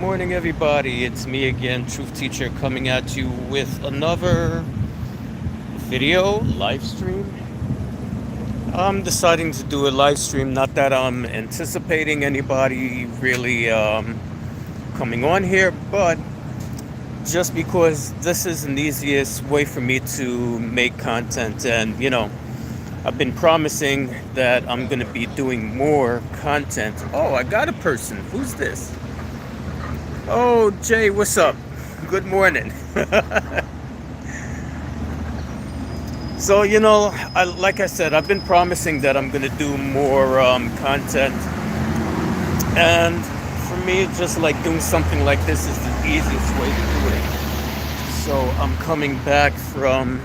Morning, everybody. It's me again, Truth Teacher, coming at you with another video live stream. I'm deciding to do a live stream, not that I'm anticipating anybody really coming on here, but just because this is an easiest way for me to make content. And I've been promising that I'm going to be doing more content. Oh, I got a person. Who's this? Oh, Jay, what's up? Good morning. So, like I said, I've been promising that I'm going to do more content. And for me, just like doing something like this is the easiest way to do it. So I'm coming back from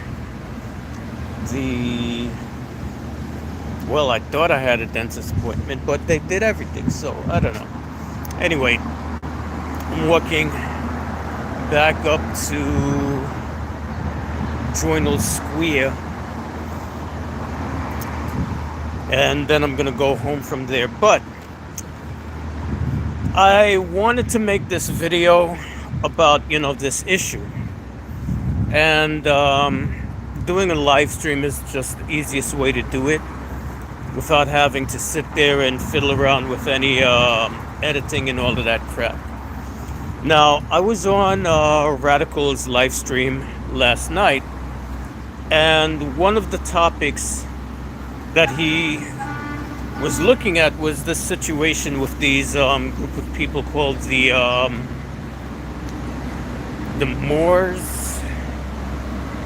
well, I thought I had a dentist appointment, but they did everything. So I don't know. Anyway, I'm walking back up to Journal Square, and then I'm gonna go home from there. But I wanted to make this video about this issue, and doing a live stream is just the easiest way to do it without having to sit there and fiddle around with any editing and all of that crap. Now, I was on Radical's live stream last night, and one of the topics that he was looking at was this situation with these group of people called the Moors.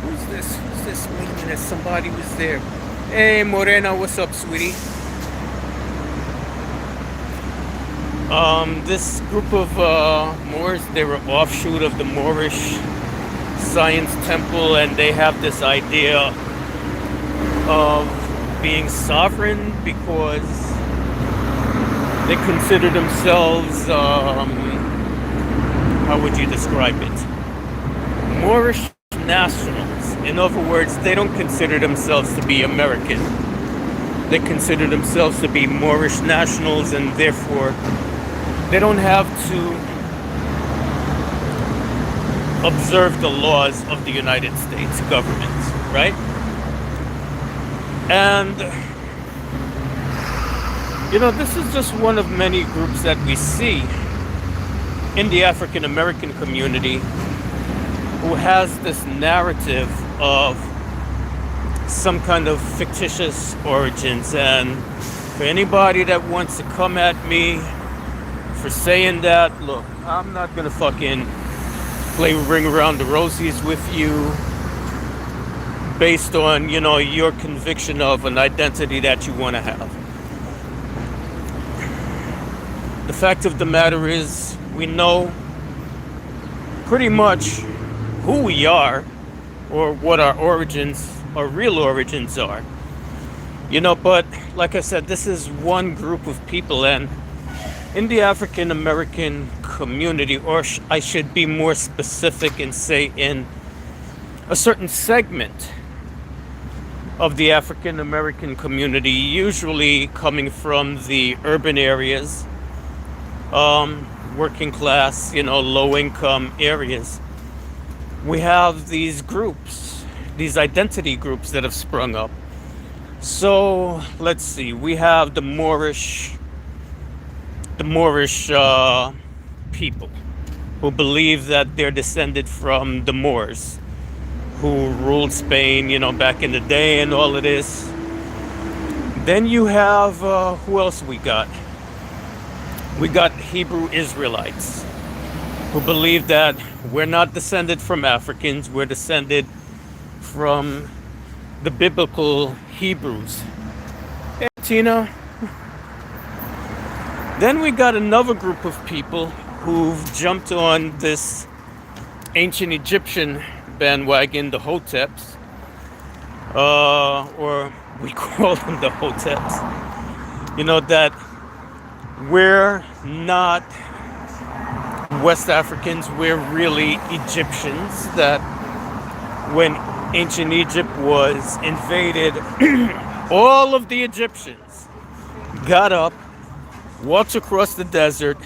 Who's this? Who's this? Wait a minute, somebody was there. Hey, Morena, what's up, sweetie? This group of Moors, they were offshoot of the Moorish Science Temple, and they have this idea of being sovereign because they consider themselves, how would you describe it? Moorish nationals. In other words, they don't consider themselves to be American. They consider themselves to be Moorish nationals, and therefore they don't have to observe the laws of the United States government, right? And, this is just one of many groups that we see in the African American community who has this narrative of some kind of fictitious origins. And for anybody that wants to come at me for saying that, look, I'm not gonna fucking play ring around the rosies with you based on, your conviction of an identity that you want to have. The fact of the matter is, we know pretty much who we are, or what our origins, our real origins are. But like I said, this is one group of people, and in the African American community, or I should be more specific and say in a certain segment of the African American community, usually coming from the urban areas, working class, low income areas, we have these groups, these identity groups that have sprung up. So let's see, we have the Moorish people who believe that they're descended from the Moors who ruled Spain, back in the day and all of this. Then you have, who else we got? We got Hebrew Israelites who believe that we're not descended from Africans, we're descended from the biblical Hebrews. Hey, Tina. Then we got another group of people who've jumped on this ancient Egyptian bandwagon, the Hoteps, or we call them the Hoteps. That we're not West Africans, we're really Egyptians, that when ancient Egypt was invaded, all of the Egyptians got up, walked across the desert,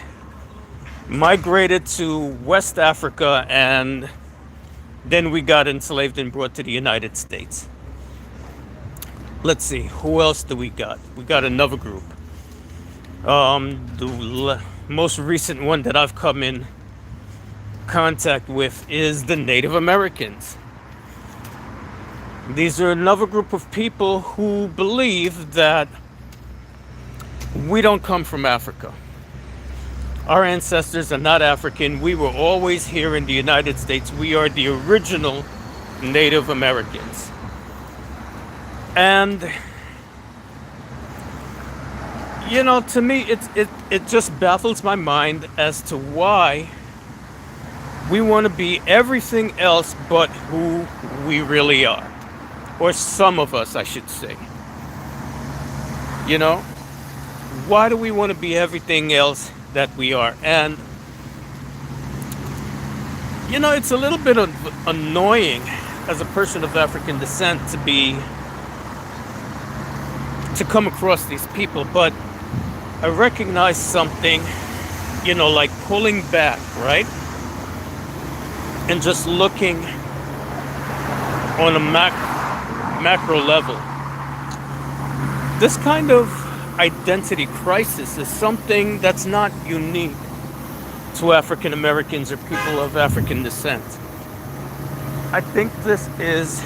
migrated to West Africa, and then we got enslaved and brought to the United States. Let's see, who else do we got? We got another group. The most recent one that I've come in contact with is the Native Americans. These are another group of people who believe that we don't come from Africa. Our ancestors are not African. We were always here in the United States. We are the original Native Americans. And to me, it just baffles my mind as to why we want to be everything else but who we really are. Or some of us, I should say. Why do we want to be everything else that we are? And, it's a little bit annoying as a person of African descent to come across these people, but I recognize something, like pulling back, right? And just looking on a macro level. This kind of identity crisis is something that's not unique to African Americans or people of African descent. I think this is,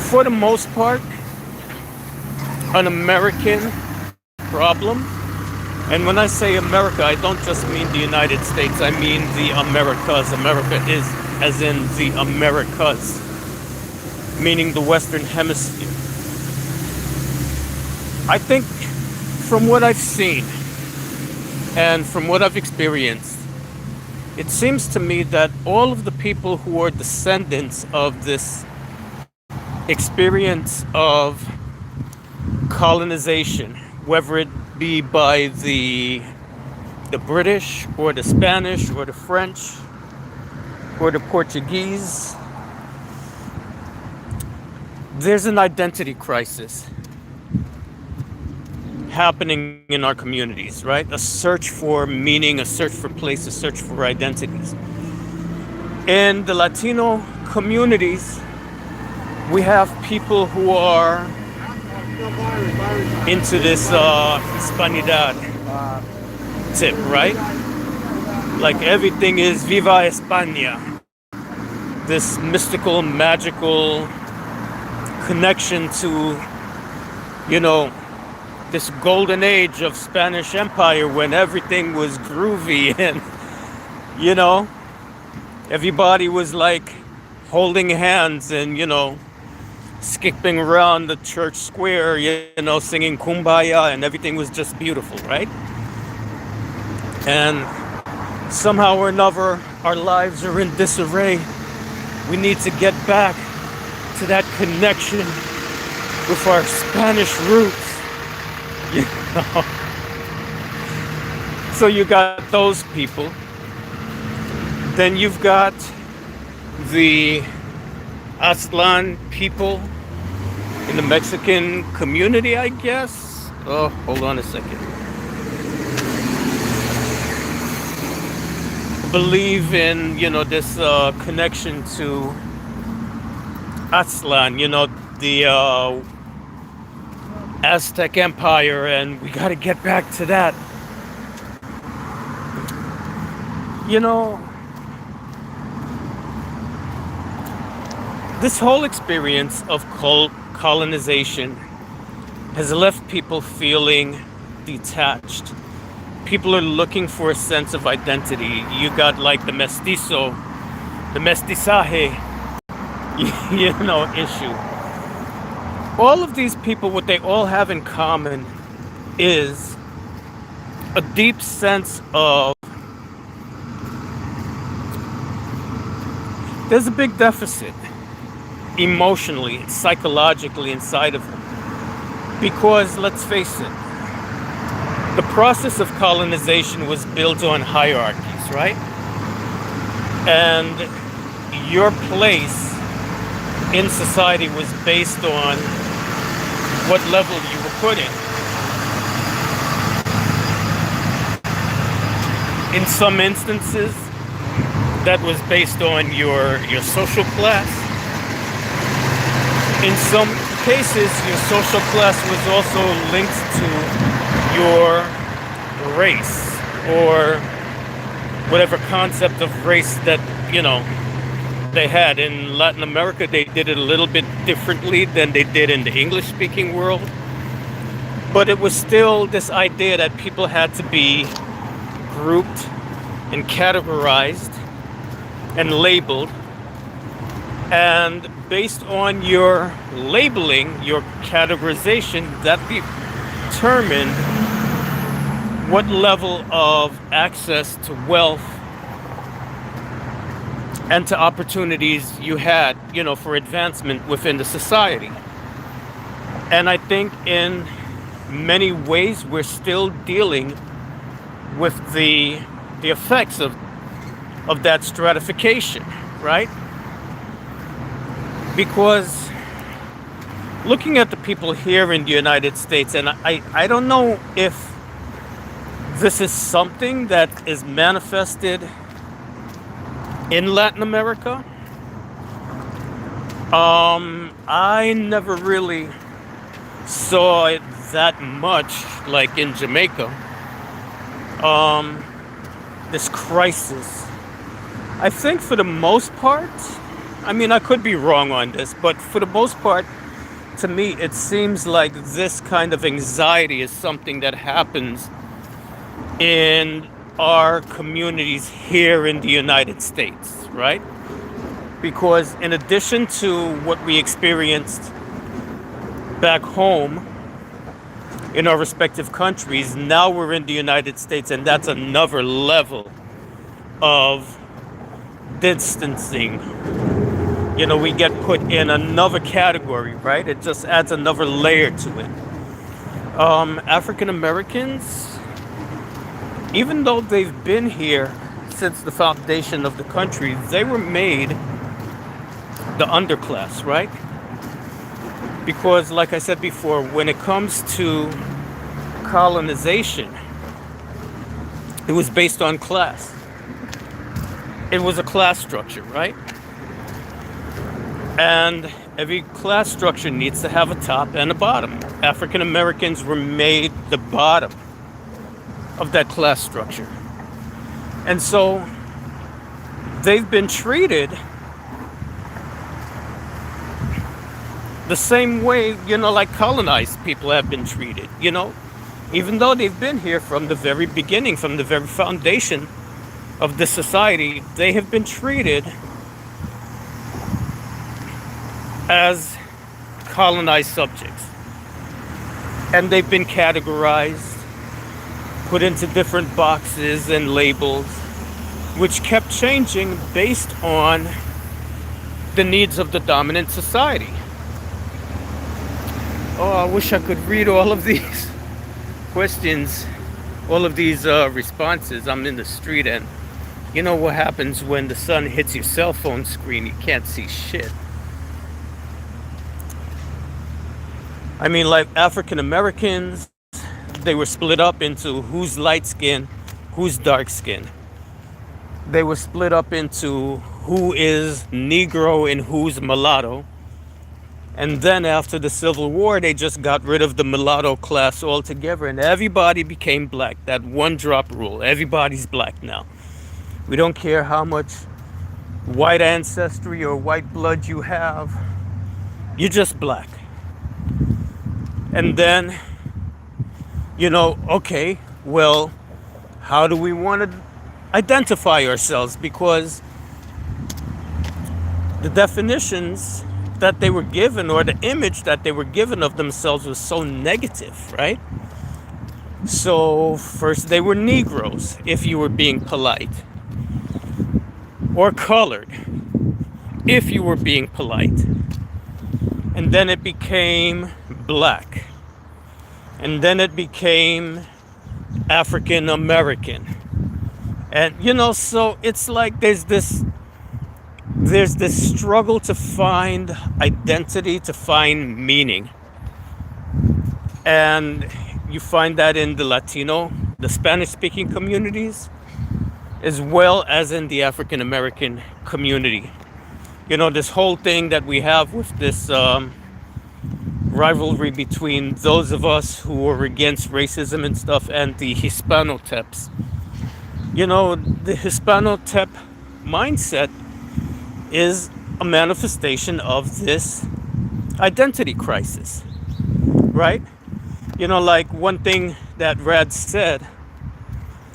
for the most part, an American problem. And when I say America, I don't just mean the United States, I mean the Americas. America is as in the Americas, meaning the Western Hemisphere. I think from what I've seen and from what I've experienced, it seems to me that all of the people who are descendants of this experience of colonization, whether it be by the British or the Spanish or the French or the Portuguese, there's an identity crisis happening in our communities, right? A search for meaning, a search for place, a search for identities. In the Latino communities, we have people who are into this Hispanidad tip, right? Like everything is Viva España. This mystical, magical connection to, this golden age of Spanish Empire when everything was groovy and, everybody was like holding hands and, skipping around the church square, singing Kumbaya, and everything was just beautiful, right? And somehow or another, our lives are in disarray. We need to get back to that connection with our Spanish roots. So you got those people. Then you've got the Aztlan people in the Mexican community, I guess. Oh, hold on a second. Believe in, this connection to Aztlan, the Aztec Empire, and we got to get back to that. This whole experience of colonization has left people feeling detached. People are looking for a sense of identity. You got like the mestizo, the mestizaje, issue. All of these people, what they all have in common is a deep sense of there's a big deficit emotionally, psychologically inside of them. Because let's face it, the process of colonization was built on hierarchies, right? And your place in society was based on what level you were put in. In some instances, that was based on your social class. In some cases, your social class was also linked to your race, or whatever concept of race that, they had. In Latin America, they did it a little bit differently than they did in the English-speaking world. But it was still this idea that people had to be grouped and categorized and labeled. And based on your labeling, your categorization, that determined what level of access to wealth and to opportunities you had, for advancement within the society. And I think in many ways we're still dealing with the effects of that stratification, right? Because looking at the people here in the United States, and I don't know if this is something that is manifested in Latin America. I never really saw it that much like in Jamaica. This crisis. I think for the most part, I could be wrong on this, but for the most part, to me, it seems like this kind of anxiety is something that happens in our communities here in the United States, right? Because in addition to what we experienced back home in our respective countries, now we're in the United States, and that's another level of distancing. We get put in another category, right? It just adds another layer to it. African Americans, even though they've been here since the foundation of the country, they were made the underclass, right? Because, like I said before, when it comes to colonization, it was based on class. It was a class structure, right? And every class structure needs to have a top and a bottom. African Americans were made the bottom of that class structure. And so they've been treated the same way, like colonized people have been treated, even though they've been here from the very beginning, from the very foundation of the society, they have been treated as colonized subjects. And they've been categorized, put into different boxes and labels, which kept changing based on the needs of the dominant society. Oh, I wish I could read all of these questions, all of these responses. I'm in the street, and you know what happens when the sun hits your cell phone screen? You can't see shit. Like African Americans, they were split up into who's light skin, who's dark skin. They were split up into who is Negro and who's mulatto. And then after the Civil War, they just got rid of the mulatto class altogether, and everybody became black. That one drop rule. Everybody's black now. We don't care how much white ancestry or white blood you have. You're just black. And then, okay, well, how do we want to identify ourselves? Because the definitions that they were given, or the image that they were given of themselves, was so negative, right? So first they were Negroes, if you were being polite, or colored, if you were being polite. And then it became black. And then it became African American. And so it's like there's this struggle to find identity, to find meaning. And you find that in the Latino, the Spanish speaking communities. as well as in the African American community. You know, this whole thing that we have with this rivalry between those of us who are against racism and stuff and the Hispanoteps. You know, the Hispanotep mindset is a manifestation of this identity crisis, right? You know, like one thing that Rad said,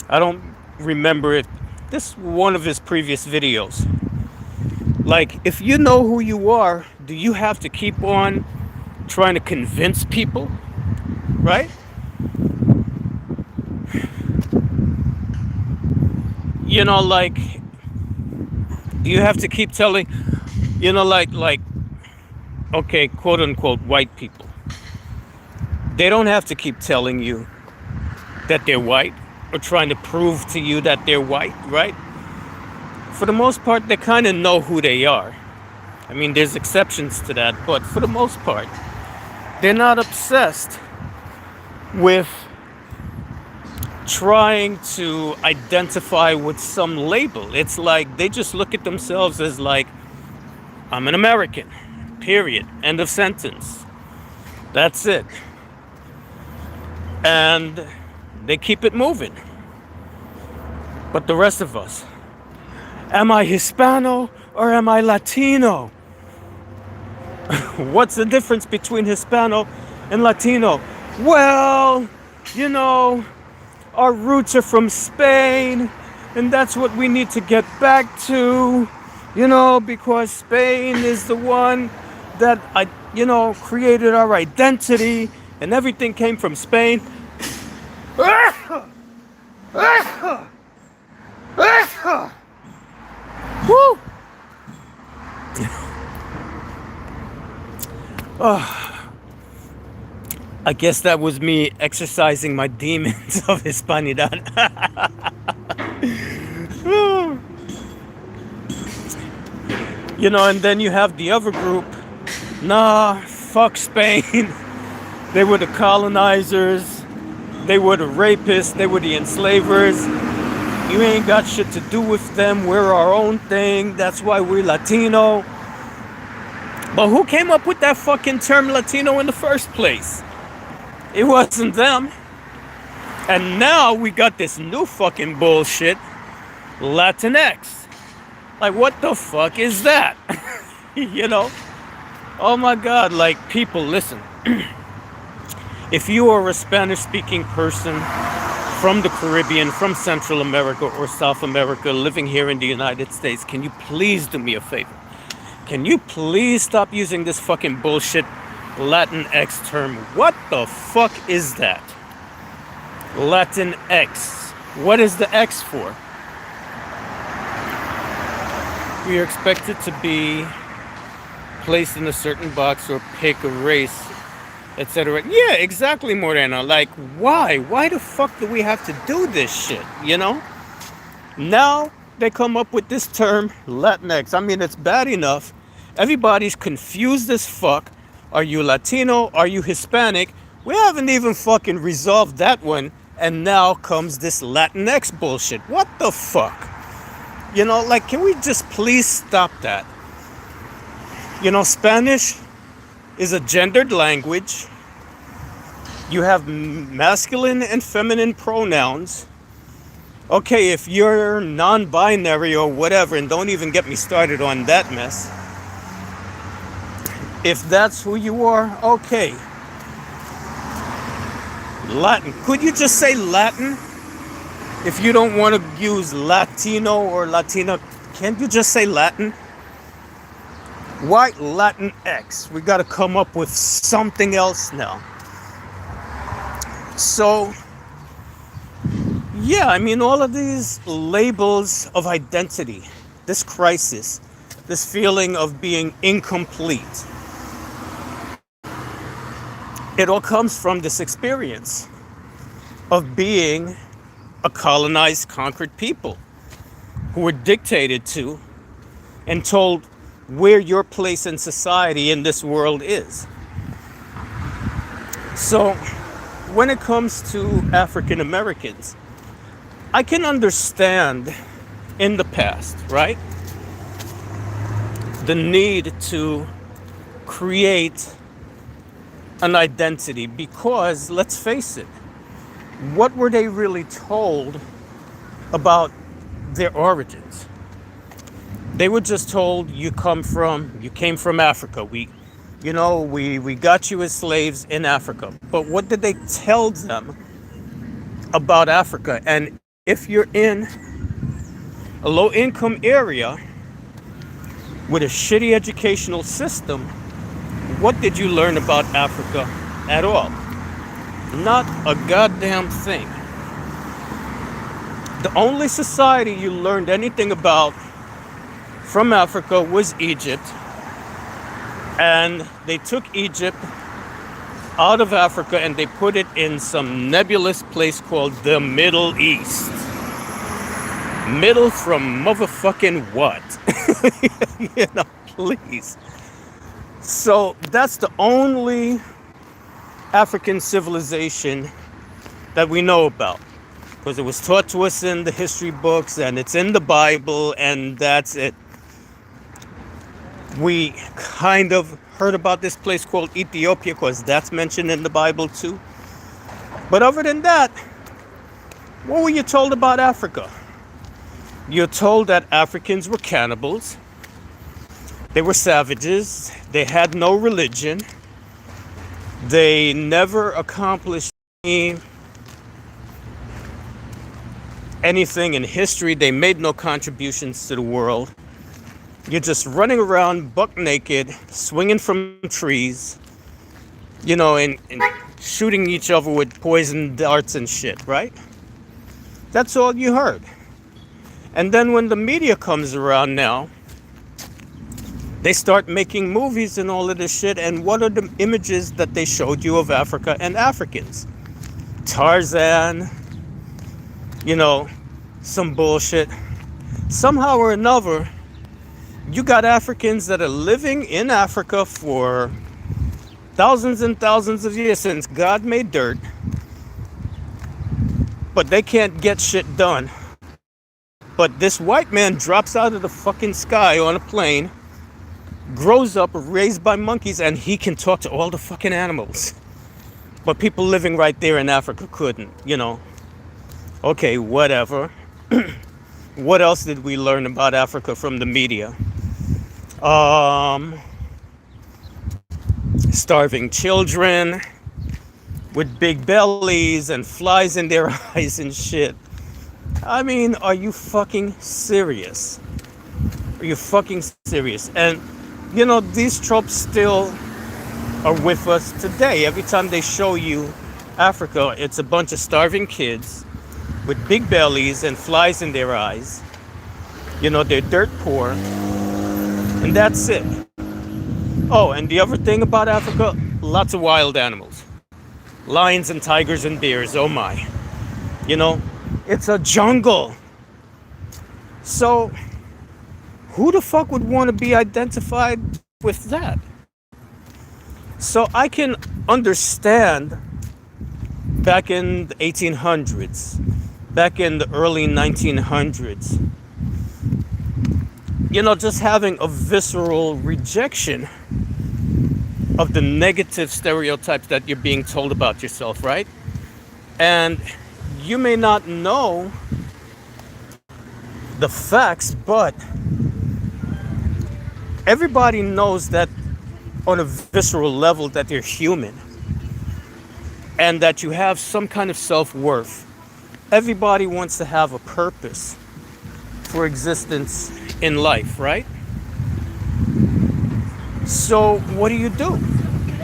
I don't remember it, this one of his previous videos. Like, if you know who you are, do you have to keep on trying to convince people, right? You know, like, do you have to keep telling, you know, like, okay, quote unquote, white people. They don't have to keep telling you that they're white or trying to prove to you that they're white, right? For the most part, they kind of know who they are. I mean, there's exceptions to that, but for the most part, they're not obsessed with trying to identify with some label. It's like they just look at themselves as like, I'm an American, period, end of sentence. That's it. And they keep it moving. But the rest of us, am I Hispano or am I Latino? What's the difference between Hispano and Latino? Well, you know, our roots are from Spain, and that's what we need to get back to, you know, because Spain is the one that, created our identity, and everything came from Spain. Woo! I guess that was me exercising my demons of Hispanidad. You know, and then you have the other group. Nah, fuck Spain. They were the colonizers. They were the rapists. They were the enslavers. You ain't got shit to do with them. We're our own thing. That's why we're Latino. But who came up with that fucking term Latino in the first place? It wasn't them. And now we got this new fucking bullshit, Latinx. Like, what the fuck is that? You know? Oh my God, like, people, listen. If you are a Spanish-speaking person from the Caribbean, from Central America or South America, living here in the United States, can you please do me a favor? Can you please stop using this fucking bullshit Latinx term? What the fuck is that? Latinx. What is the X for? We are expected to be placed in a certain box or pick a race, etc. Yeah, exactly, Morena. Like, why? Why the fuck do we have to do this shit, you know? Now they come up with this term, Latinx. I mean, it's bad enough. Everybody's confused as fuck. Are you Latino? Are you Hispanic? We haven't even fucking resolved that one. And now comes this Latinx bullshit. What the fuck? You know, like, can we just please stop that? You know, Spanish is a gendered language. You have masculine and feminine pronouns. Okay, if you're non-binary or whatever, and don't even get me started on that mess. If that's who you are, okay. Latin. Could you just say Latin? If you don't want to use Latino or Latina, can't you just say Latin? Why Latinx? We got to come up with something else now. So, yeah, I mean, all of these labels of identity, this crisis, this feeling of being incomplete, it all comes from this experience of being a colonized, conquered people who were dictated to and told where your place in society in this world is. So when it comes to African Americans, I can understand in the past, right? The need to create an identity because, let's face it, what were they really told about their origins? They were just told you came from Africa. We got you as slaves in Africa. But what did they tell them about Africa? And if you're in a low income area with a shitty educational system, what did you learn about Africa at all? Not a goddamn thing. The only society you learned anything about from Africa was Egypt. And they took Egypt out of Africa and they put it in some nebulous place called the Middle East. Middle from motherfucking what? Please. So that's the only African civilization that we know about, because it was taught to us in the history books and it's in the Bible, and that's it. We kind of heard about this place called Ethiopia because that's mentioned in the Bible too. But other than that, what were you told about Africa? You're told that Africans were cannibals. They were savages. They had no religion. They never accomplished anything in history. They made no contributions to the world. You're just running around buck naked, swinging from trees, and shooting each other with poison darts and shit, right? That's all you heard. And then when the media comes around now, they start making movies and all of this shit. And what are the images that they showed you of Africa and Africans? Tarzan, some bullshit. Somehow or another, you got Africans that are living in Africa for thousands and thousands of years since God made dirt, but they can't get shit done. But this white man drops out of the fucking sky on a plane, grows up, raised by monkeys, and he can talk to all the fucking animals. But people living right there in Africa couldn't, Okay, whatever. What else did we learn about Africa from the media? Starving children with big bellies and flies in their eyes and shit. I mean, are you fucking serious? Are you fucking serious? And, these tropes still are with us today. Every time they show you Africa, it's a bunch of starving kids with big bellies and flies in their eyes. They're dirt poor. And that's it. Oh, and the other thing about Africa, lots of wild animals. Lions and tigers and bears, oh my. It's a jungle. So, who the fuck would want to be identified with that? So I can understand back in the 1800s, back in the early 1900s, just having a visceral rejection of the negative stereotypes that you're being told about yourself, right? And you may not know the facts, but everybody knows that on a visceral level that they're human and that you have some kind of self-worth. Everybody wants to have a purpose for existence in life, right? So what do?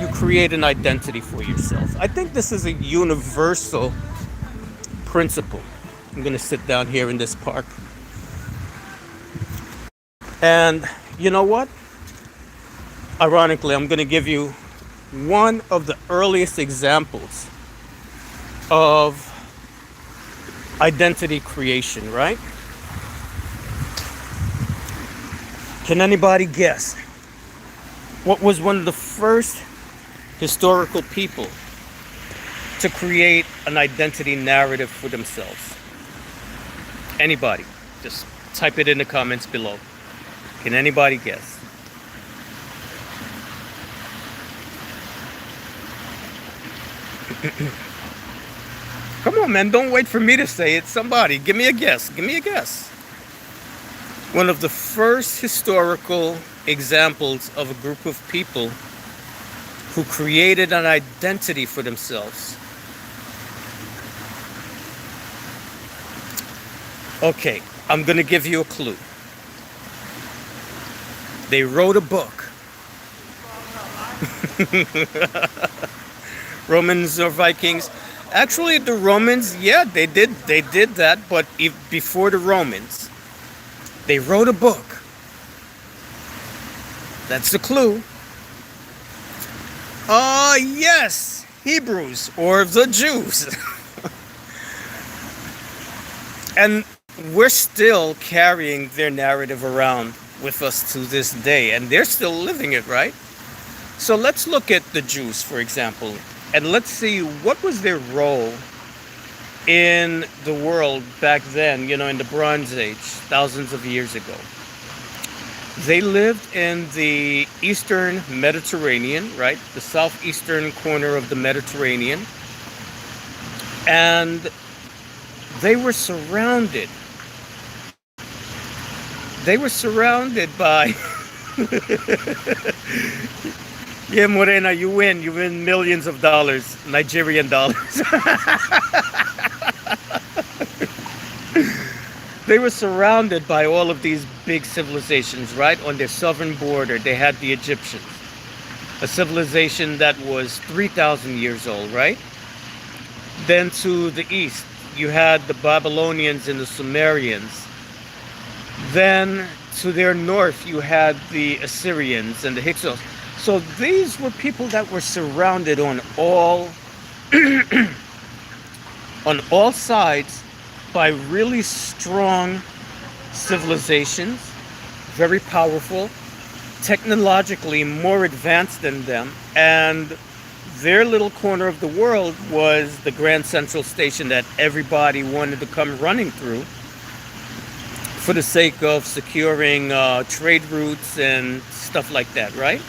You create an identity for yourself. I think this is a universal principle. I'm going to sit down here in this park. And you know what? Ironically, I'm going to give you one of the earliest examples of identity creation, right? Can anybody guess what was one of the first historical people to create an identity narrative for themselves? Anybody? Just Type it in the comments below. Can anybody guess? Come on, man. Don't wait for me to say it. Somebody, give me a guess. Give me a guess. One of the first historical examples of a group of people who created an identity for themselves. Okay, I'm going to give you a clue. They wrote a book. Romans or Vikings. Actually, the Romans, yeah, they did that, but before the Romans, they wrote a book. That's the clue. Yes, Hebrews or the Jews. And we're still carrying their narrative around with us to this day, and they're still living it, right? So let's look at the Jews, for example, and let's see what was their role in the world back then, in the Bronze Age, thousands of years ago. They lived in the Eastern Mediterranean, right? The southeastern corner of the Mediterranean. And they were surrounded by yeah, Morena, you win millions of dollars, Nigerian dollars. They were surrounded by all of these big civilizations, right? On their southern border, they had the Egyptians, a civilization that was 3,000 years old, right? Then to the east, you had the Babylonians and the Sumerians. Then to their north, you had the Assyrians and the Hyksos. So these were people that were surrounded on all on all sides by really strong civilizations, very powerful, technologically more advanced than them, and their little corner of the world was the Grand Central Station that everybody wanted to come running through for the sake of securing trade routes and stuff like that, right?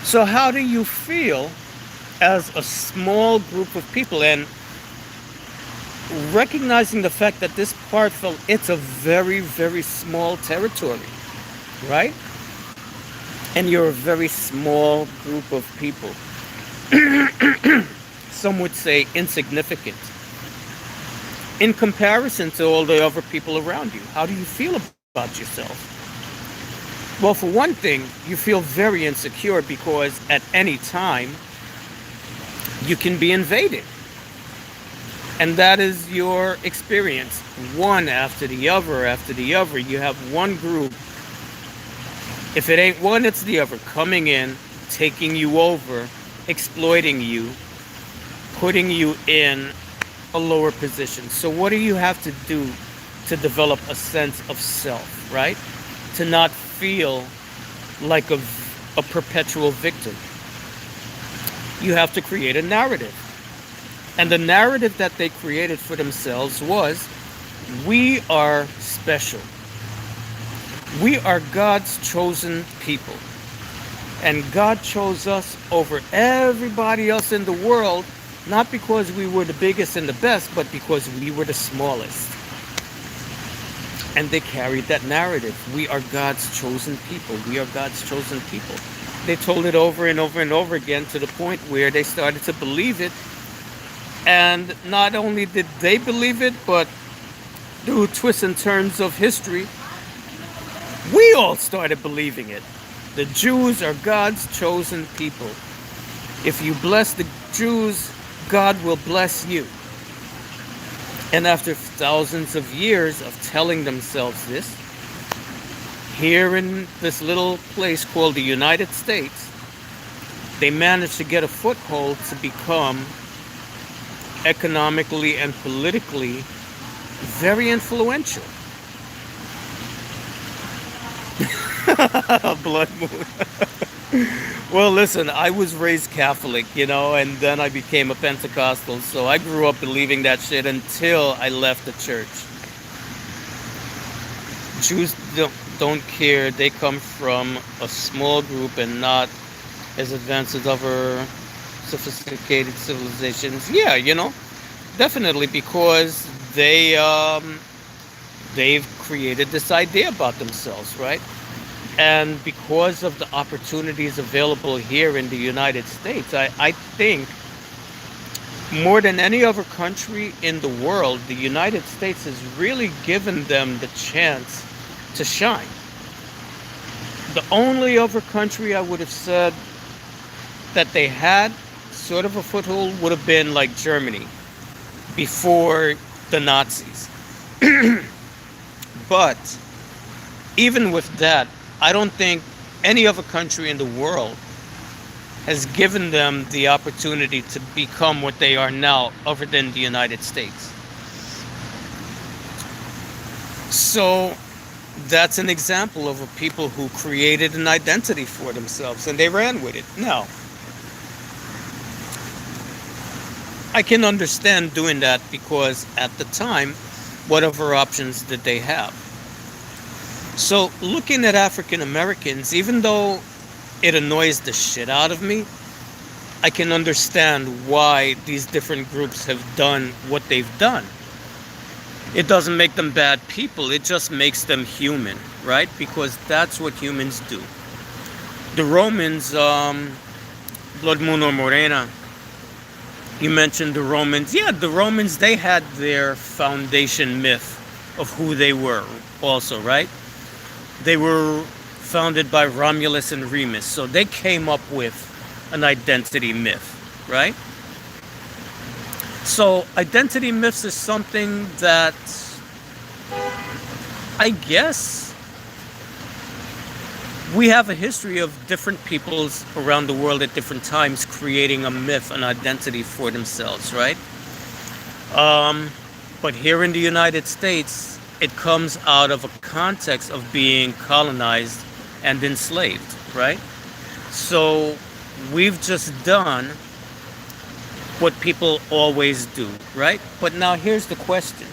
So how do you feel as a small group of people, and recognizing the fact that this part felt it's a very, very small territory, right? And you're a very small group of people. Some would say insignificant in comparison to all the other people around you. How do you feel about yourself? Well, for one thing, you feel very insecure because at any time you can be invaded. And that is your experience. One after the other after the other. You have one group. If it ain't one, it's the other. Coming in, taking you over, exploiting you, putting you in a lower position. So what do you have to do to develop a sense of self, right? To not feel like a perpetual victim. You have to create a narrative. And the narrative that they created for themselves was, we are special. We are God's chosen people. And God chose us over everybody else in the world, not because we were the biggest and the best, but because we were the smallest. And they carried that narrative. We are God's chosen people. We are God's chosen people. They told it over and over and over again to the point where they started to believe it. And not only did they believe it, but through twists and turns of history, we all started believing it. The Jews are God's chosen people. If you bless the Jews, God will bless you. And after thousands of years of telling themselves this, here in this little place called the United States, they managed to get a foothold to become economically and politically very influential. Blood moon. Well, listen, I was raised Catholic, and then I became a Pentecostal. So I grew up believing that shit until I left the church. Jews don't care. They come from a small group and not as advanced as other sophisticated civilizations. Yeah, definitely, because they've created this idea about themselves, right? And because of the opportunities available here in the United States, I think more than any other country in the world, the United States has really given them the chance to shine. The only other country I would have said that they had sort of a foothold would have been like Germany before the Nazis. But even with that, I don't think any other country in the world has given them the opportunity to become what they are now, other than the United States. So that's an example of a people who created an identity for themselves and they ran with it. Now, I can understand doing that because at the time, what other options did they have? So looking at African Americans, even though it annoys the shit out of me, I can understand why these different groups have done what they've done. It doesn't make them bad people, it just makes them human, right? Because that's what humans do. The Romans, Blood Moon or Morena, you mentioned the Romans. Yeah, the Romans, they had their foundation myth of who they were also, right? They were founded by Romulus and Remus, so they came up with an identity myth, right? So identity myths is something that I guess we have a history of different peoples around the world at different times creating a myth, an identity for themselves, right? But here in the United States, it comes out of a context of being colonized and enslaved, right? So we've just done what people always do, right? But now here's the question.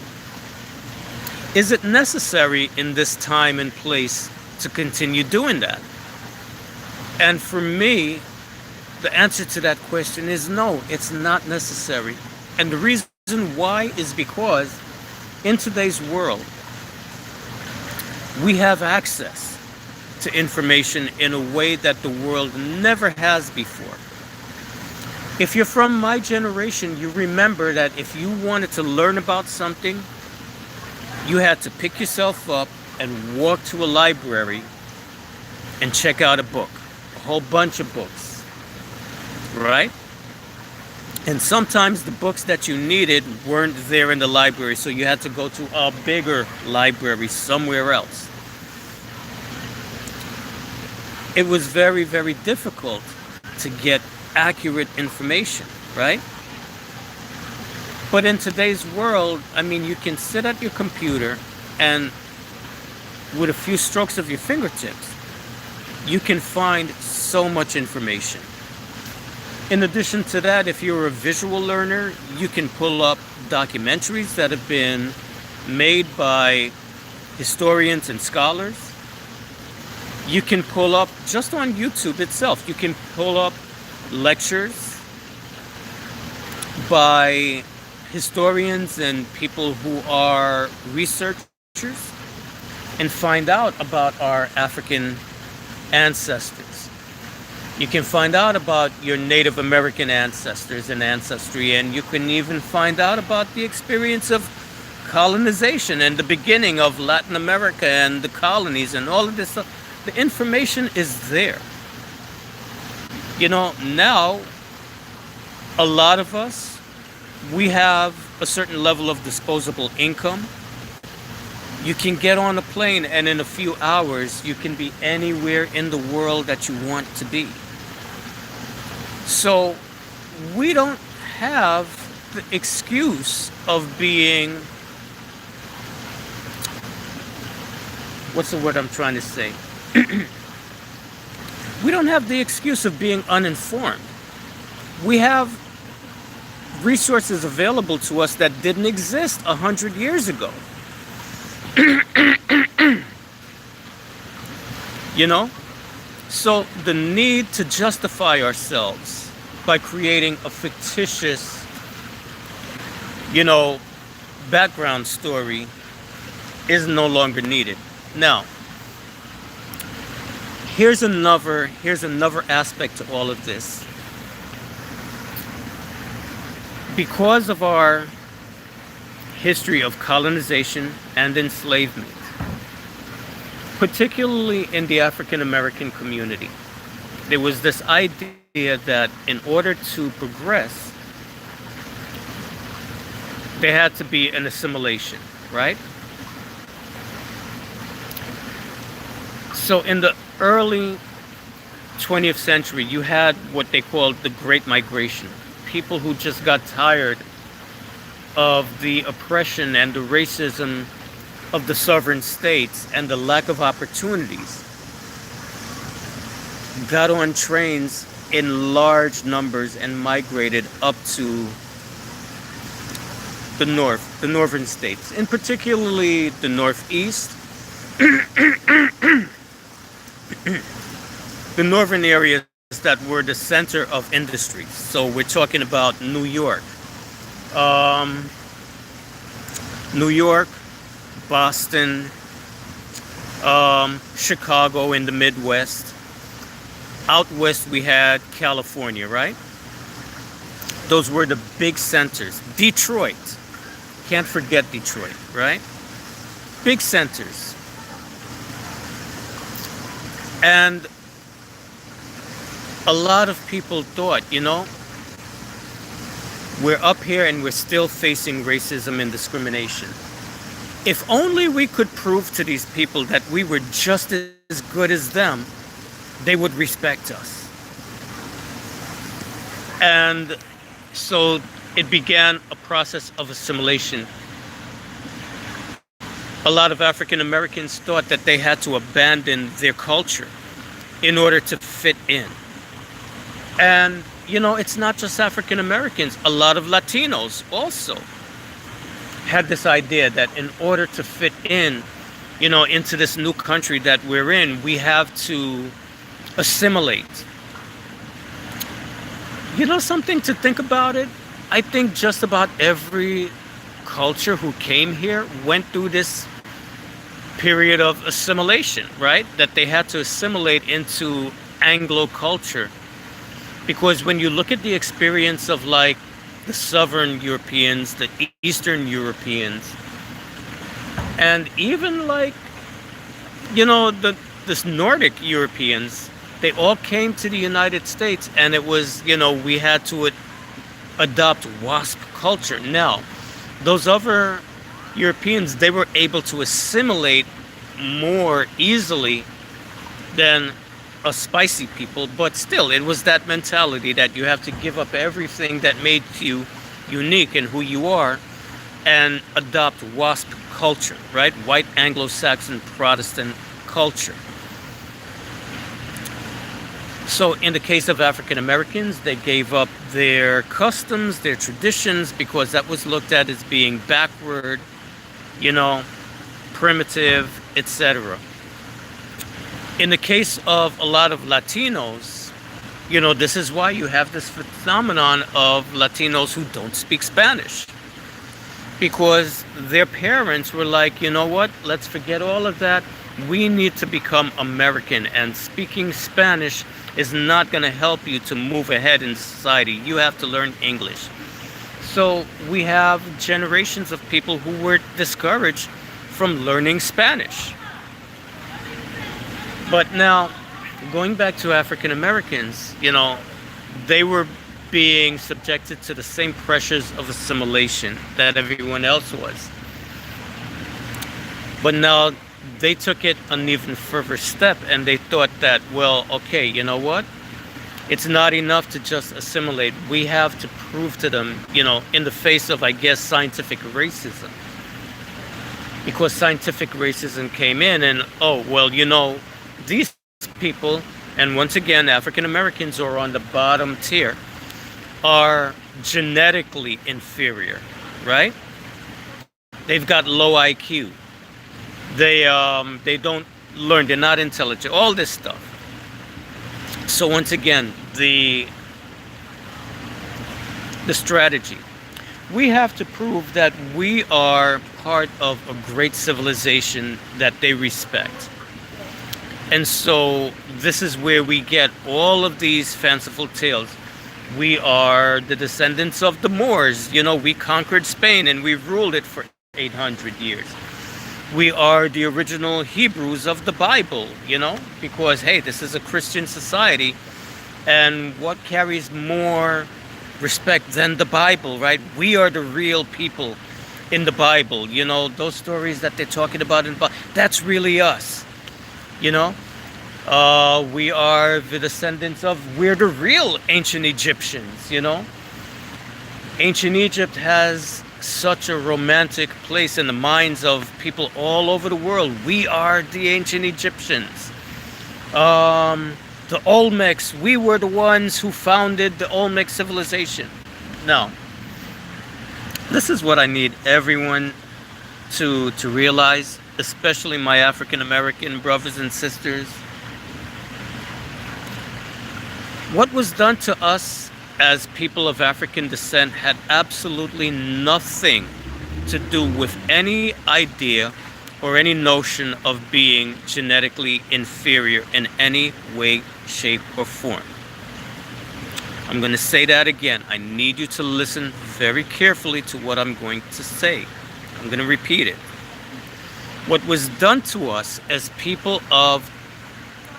Is it necessary in this time and place to continue doing that? And for me, the answer to that question is no, it's not necessary. And the reason why is because in today's world, we have access to information in a way that the world never has before. If you're from my generation, you remember that if you wanted to learn about something, you had to pick yourself up and walk to a library and check out a book, a whole bunch of books, right? And sometimes the books that you needed weren't there in the library, so you had to go to a bigger library somewhere else. It was very, very difficult to get accurate information, right? But in today's world, I mean, you can sit at your computer and with a few strokes of your fingertips, you can find so much information. In addition to that, if you're a visual learner, you can pull up documentaries that have been made by historians and scholars. You can pull up, just on YouTube itself, you can pull up lectures by historians and people who are researchers and find out about our African ancestors. You can find out about your Native American ancestors and ancestry, and you can even find out about the experience of colonization and the beginning of Latin America and the colonies and all of this stuff. The information is there. You know, now a lot of us, we have a certain level of disposable income. You can get on a plane and in a few hours you can be anywhere in the world that you want to be. So we don't have the excuse of being, what's the word I'm trying to say? We don't have the excuse of being uninformed. We have resources available to us that didn't exist 100 years ago. you know? So the need to justify ourselves by creating a fictitious, you know, background story is no longer needed. Now, here's another aspect to all of this. Because of our history of colonization and enslavement, particularly in the African American community, there was this idea that in order to progress, there had to be an assimilation, right? So in the early 20th century, you had what they called the Great Migration. People who just got tired of the oppression and the racism of the sovereign states and the lack of opportunities got on trains in large numbers and migrated up to the north, the northern states, and particularly the northeast, the northern areas that were the center of industries. So we're talking about um, New York, Boston, Chicago in the Midwest. Out west we had California, right? Those were the big centers. Detroit, can't forget Detroit, right? Big centers. And a lot of people thought, we're up here and we're still facing racism and discrimination. If only we could prove to these people that we were just as good as them, they would respect us. And so it began a process of assimilation. A lot of African Americans thought that they had to abandon their culture in order to fit in. And, it's not just African Americans. A lot of Latinos also had this idea that in order to fit in, into this new country that we're in, we have to assimilate. Something to think about it? I think just about every culture who came here went through this period of assimilation, right? That they had to assimilate into Anglo culture. Because when you look at the experience of like the Southern Europeans, the Eastern Europeans, and even like, this Nordic Europeans, they all came to the United States and it was, we had to adopt WASP culture. Now, those other Europeans, they were able to assimilate more easily than a spicy people, but still, it was that mentality that you have to give up everything that made you unique and who you are and adopt WASP culture, right? White Anglo-Saxon Protestant culture. So in the case of African Americans, they gave up their customs, their traditions, because that was looked at as being backward, primitive, etc. In the case of a lot of Latinos, this is why you have this phenomenon of Latinos who don't speak Spanish. Because their parents were like, you know what, let's forget all of that. We need to become American, and speaking Spanish is not going to help you to move ahead in society. You have to learn English. So we have generations of people who were discouraged from learning Spanish. But now, going back to African Americans, they were being subjected to the same pressures of assimilation that everyone else was. But now they took it an even further step and they thought that, well, okay, you know what? It's not enough to just assimilate. We have to prove to them, in the face of, I guess, scientific racism. Because scientific racism came in and, oh, well, these people, and once again, African Americans are on the bottom tier, are genetically inferior, right? They've got low IQ. They don't learn, they're not intelligent, all this stuff. So once again, the strategy. We have to prove that we are part of a great civilization that they respect. And so this is where we get all of these fanciful tales. We are the descendants of the Moors. You know, we conquered Spain and we ruled it for 800 years. We are the original Hebrews of the Bible, you know, because hey, this is a Christian society. And what carries more respect than the Bible, right? We are the real people in the Bible. You know, those stories that they're talking about in the Bible, that's really us. You know, we are the descendants of, we're the real ancient Egyptians, you know. Ancient Egypt has such a romantic place in the minds of people all over the world. We are the ancient Egyptians. The Olmecs, we were the ones who founded the Olmec civilization. Now, this is what I need everyone to realize, especially my African American brothers and sisters. What was done to us as people of African descent had absolutely nothing to do with any idea or any notion of being genetically inferior in any way, shape, or form. I'm going to say that again. I need you to listen very carefully to what I'm going to say. I'm going to repeat it. What was done to us as people of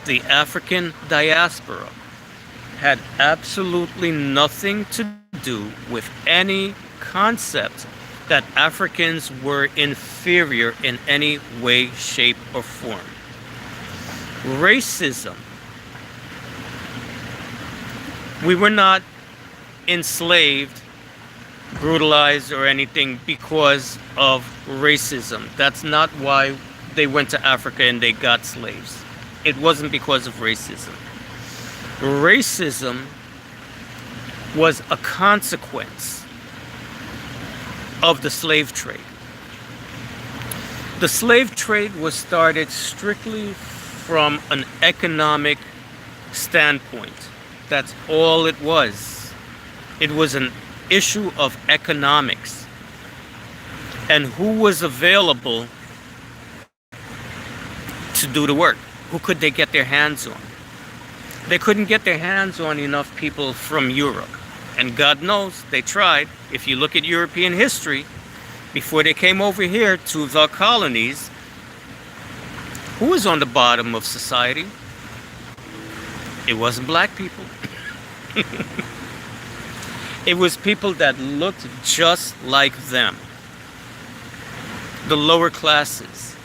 the African diaspora had absolutely nothing to do with any concept that Africans were inferior in any way, shape, or form. Racism. We were not enslaved, brutalized, or anything because of racism. That's not why they went to Africa and they got slaves. It wasn't because of racism. Racism was a consequence of the slave trade. The slave trade was started strictly from an economic standpoint. That's all it was. It was an issue of economics. And who was available to do the work? Who could they get their hands on? They couldn't get their hands on enough people from Europe. And God knows they tried. If you look at European history, before they came over here to the colonies, who was on the bottom of society? It wasn't black people. It was people that looked just like them. The lower classes.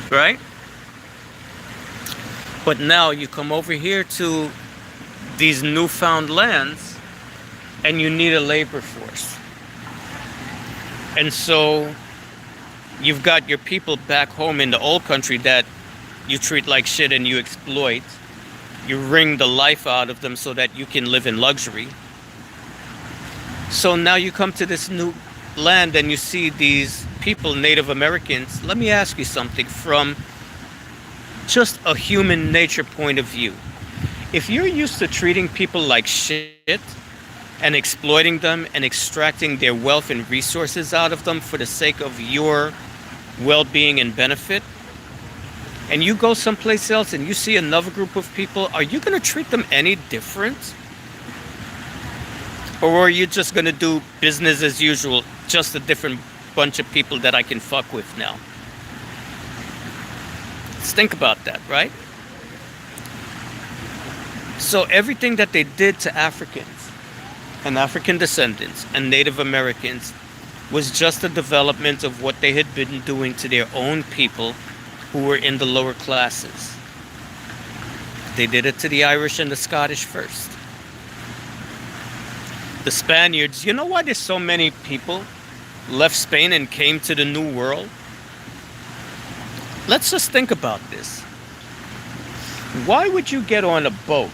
Right? But now you come over here to these newfound lands and you need a labor force. And so you've got your people back home in the old country that you treat like shit and you exploit. You wring the life out of them so that you can live in luxury. So now you come to this new land and you see these people, Native Americans. Let me ask you something from just a human nature point of view. If you're used to treating people like shit and exploiting them and extracting their wealth and resources out of them for the sake of your well-being and benefit, and you go someplace else and you see another group of people, are you going to treat them any different? Or are you just going to do business as usual, just a different bunch of people that I can fuck with now? Let's think about that, right? So everything that they did to Africans and African descendants and Native Americans was just a development of what they had been doing to their own people who were in the lower classes. They did it to the Irish and the Scottish first. The Spaniards, you know why there's so many people left Spain and came to the New World? Let's just think about this. Why would you get on a boat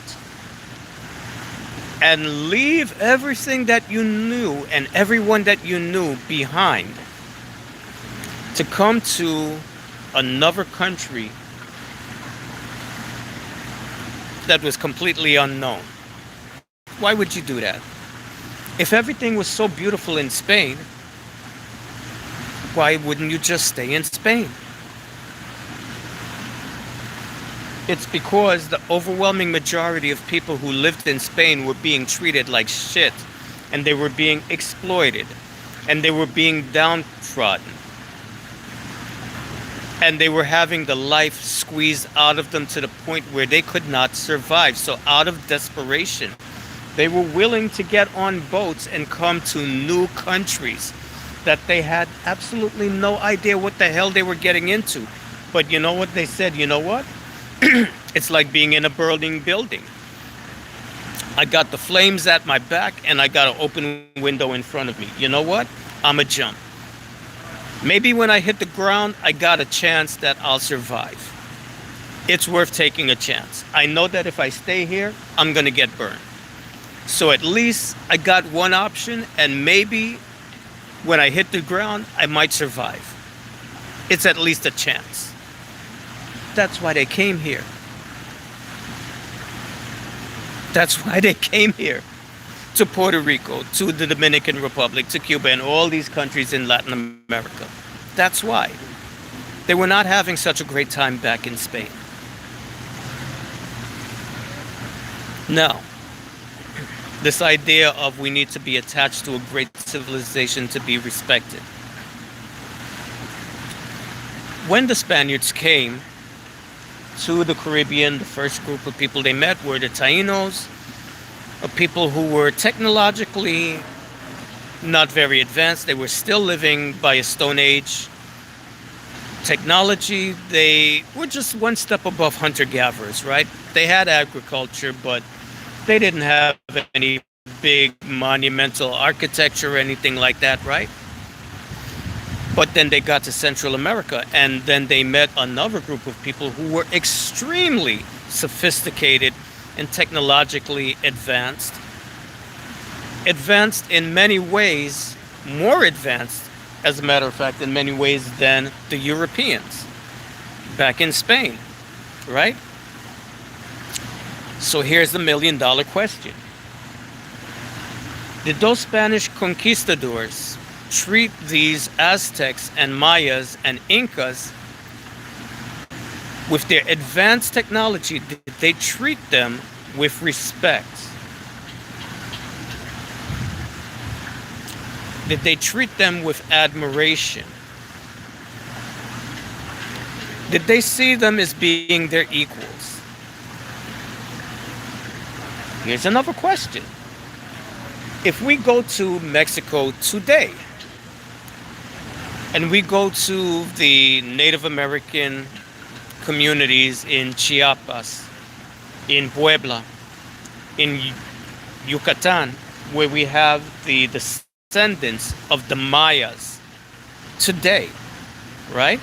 and leave everything that you knew and everyone that you knew behind to come to another country that was completely unknown. Why would you do that? If everything was so beautiful in Spain, why wouldn't you just stay in Spain? It's because the overwhelming majority of people who lived in Spain were being treated like shit, and they were being exploited, and they were being downtrodden, and they were having the life squeezed out of them to the point where they could not survive. So out of desperation, they were willing to get on boats and come to new countries that they had absolutely no idea what the hell they were getting into. But you know what they said? You know what? It's like being in a burning building. I got the flames at my back and I got an open window in front of me. You know what? I'm a jump. Maybe when I hit the ground, I got a chance that I'll survive. It's worth taking a chance. I know that if I stay here, I'm going to get burned. So at least I got one option, and maybe when I hit the ground, I might survive. It's at least a chance. That's why they came here. That's why they came here. To Puerto Rico, to the Dominican Republic, to Cuba, and all these countries in Latin America. That's why. They were not having such a great time back in Spain. Now, this idea of we need to be attached to a great civilization to be respected. When the Spaniards came to the Caribbean, the first group of people they met were the Tainos, people who were technologically not very advanced. They were still living by a Stone Age technology. They were just one step above hunter-gatherers, right? They had agriculture, but they didn't have any big monumental architecture or anything like that, right? But then they got to Central America, and then they met another group of people who were extremely sophisticated and technologically advanced. Advanced in many ways, more advanced, as a matter of fact, in many ways than the Europeans back in Spain, right? So here's the million-dollar question. Did those Spanish conquistadors treat these Aztecs and Mayas and Incas with their advanced technology? Did they treat them with respect? Did they treat them with admiration? Did they see them as being their equals? Here's another question. If we go to Mexico today, and we go to the Native American communities in Chiapas, in Puebla, in Yucatan, where we have the descendants of the Mayas today, right?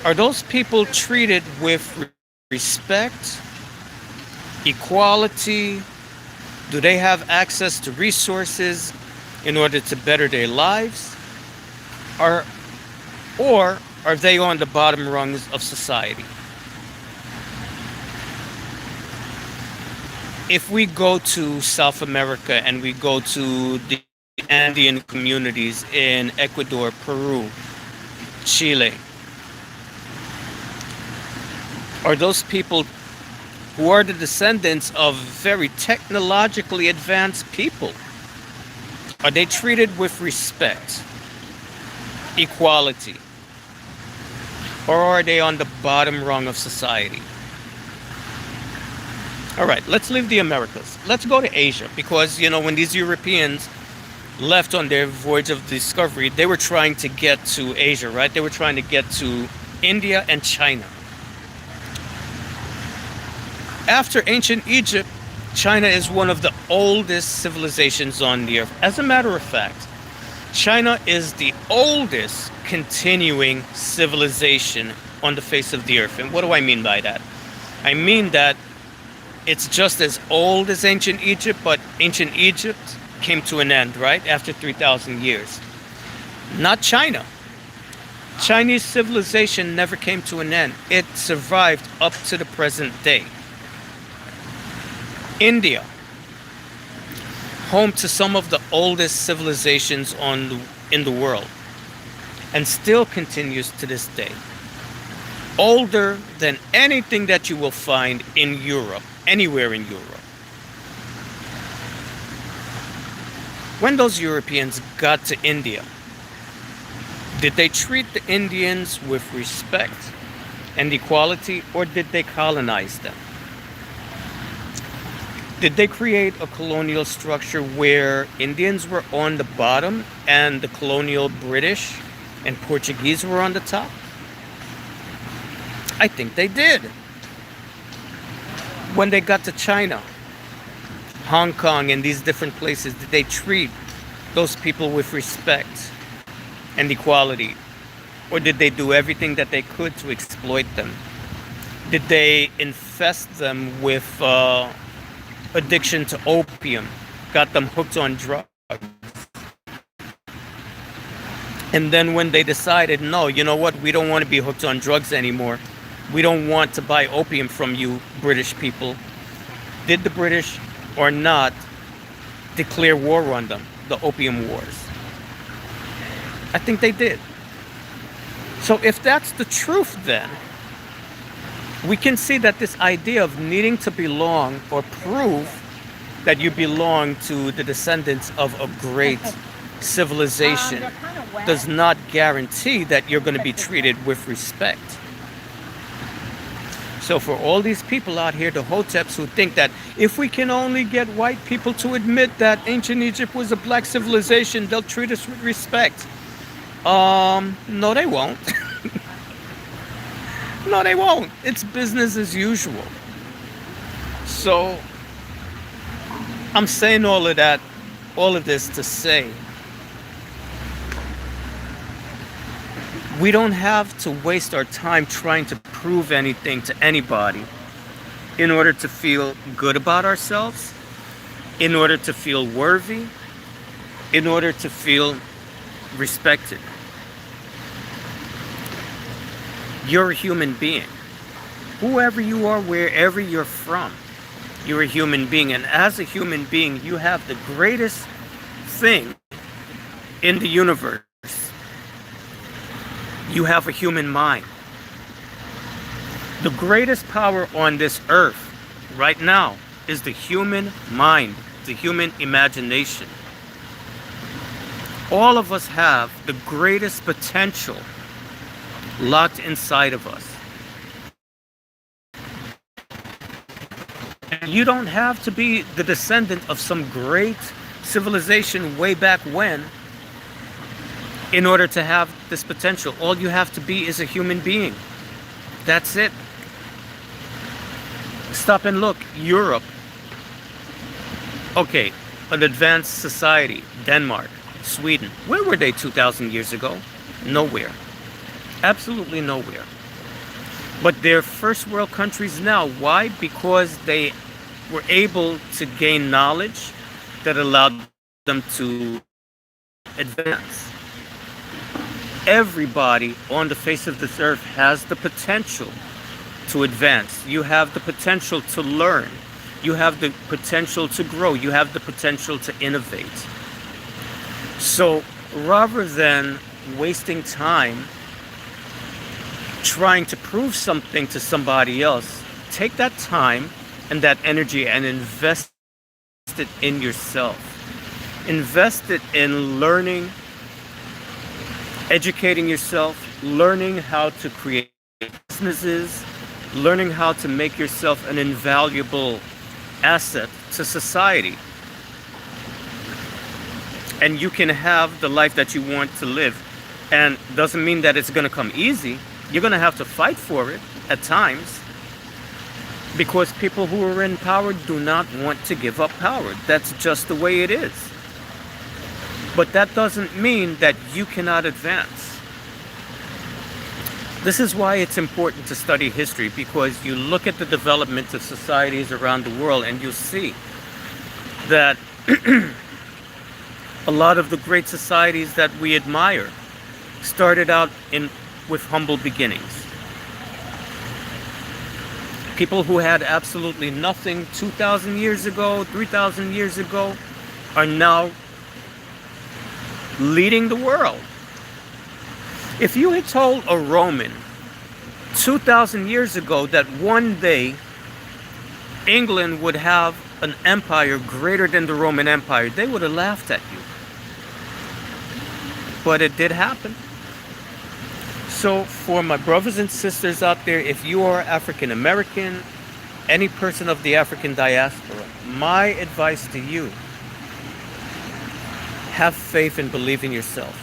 Are those people treated with respect, equality? Do they have access to resources in order to better their lives? Or are they on the bottom rungs of society? If we go to South America and we go to the Andean communities in Ecuador, Peru, Chile, are those people who are the descendants of very technologically advanced people, are they treated with respect, equality, or are they on the bottom rung of society? All right, let's leave the Americas. Let's go to Asia, because, you know, when these Europeans left on their voyage of discovery, they were trying to get to Asia, right? They were trying to get to India and China. After ancient Egypt, China is one of the oldest civilizations on the earth. As a matter of fact, China is the oldest continuing civilization on the face of the earth. And what do I mean by that? I mean that it's just as old as ancient Egypt, but ancient Egypt came to an end, right? After 3,000 years. Not China. Chinese civilization never came to an end. It survived up to the present day. India, home to some of the oldest civilizations in the world, and still continues to this day. Older than anything that you will find in Europe, anywhere in Europe. When those Europeans got to India, did they treat the Indians with respect and equality, or did they colonize them? Did they create a colonial structure where Indians were on the bottom and the colonial British and Portuguese were on the top? I think they did. When they got to China, Hong Kong, and these different places, did they treat those people with respect and equality? Or did they do everything that they could to exploit them? Did they infest them with addiction to opium, got them hooked on drugs? And then when they decided, no, you know what, we don't want to be hooked on drugs anymore, we don't want to buy opium from you British people, did the British or not declare war on them, the Opium Wars? I think they did. So if that's the truth, then we can see that this idea of needing to belong or prove that you belong to the descendants of a great civilization does not guarantee that you're going to be treated with respect. So for all these people out here, the Hoteps, who think that if we can only get white people to admit that ancient Egypt was a black civilization, they'll treat us with respect. No, they won't. No, they won't. It's business as usual. So I'm saying all of that, all of this to say, we don't have to waste our time trying to prove anything to anybody in order to feel good about ourselves, in order to feel worthy, in order to feel respected. You're a human being. Whoever you are, wherever you're from, you're a human being. And as a human being, you have the greatest thing in the universe. You have a human mind. The greatest power on this earth right now is the human mind, the human imagination. All of us have the greatest potential locked inside of us. And you don't have to be the descendant of some great civilization way back when in order to have this potential. All you have to be is a human being. That's it. Stop and look. Europe. Okay, an advanced society. Denmark, Sweden. Where were they 2,000 years ago? Nowhere. Absolutely nowhere. But they're first world countries now. Why? Because they were able to gain knowledge that allowed them to advance. Everybody on the face of this earth has the potential to advance. You have the potential to learn. You have the potential to grow. You have the potential to innovate. So rather than wasting time trying to prove something to somebody else, take that time and that energy and invest it in yourself. Invest it in learning, educating yourself, learning how to create businesses, learning how to make yourself an invaluable asset to society. And you can have the life that you want to live. And doesn't mean that it's going to come easy. You're going to have to fight for it at times, because people who are in power do not want to give up power. That's just the way it is. But that doesn't mean that you cannot advance. This is why it's important to study history, because you look at the development of societies around the world and you'll see that a lot of the great societies that we admire started out in with humble beginnings. People who had absolutely nothing 2,000 years ago, 3,000 years ago, are now leading the world. If you had told a Roman 2,000 years ago that one day England would have an empire greater than the Roman Empire, they would have laughed at you. But it did happen. So for my brothers and sisters out there, if you are African American, any person of the African diaspora, my advice to you, have faith and believe in yourself.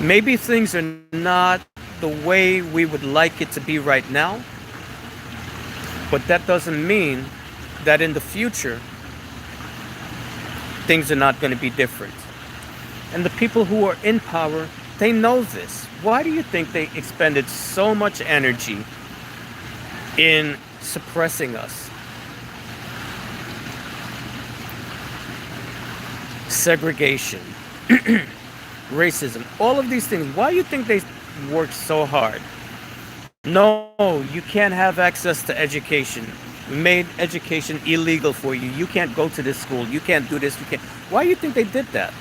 Maybe things are not the way we would like it to be right now, but that doesn't mean that in the future things are not going to be different. And the people who are in power, they know this. Why do you think they expended so much energy in suppressing us? Segregation, racism, all of these things. Why do you think they work so hard? No, you can't have access to education. We made education illegal for you. You can't go to this school. You can't do this. You can't. Why do you think they did that?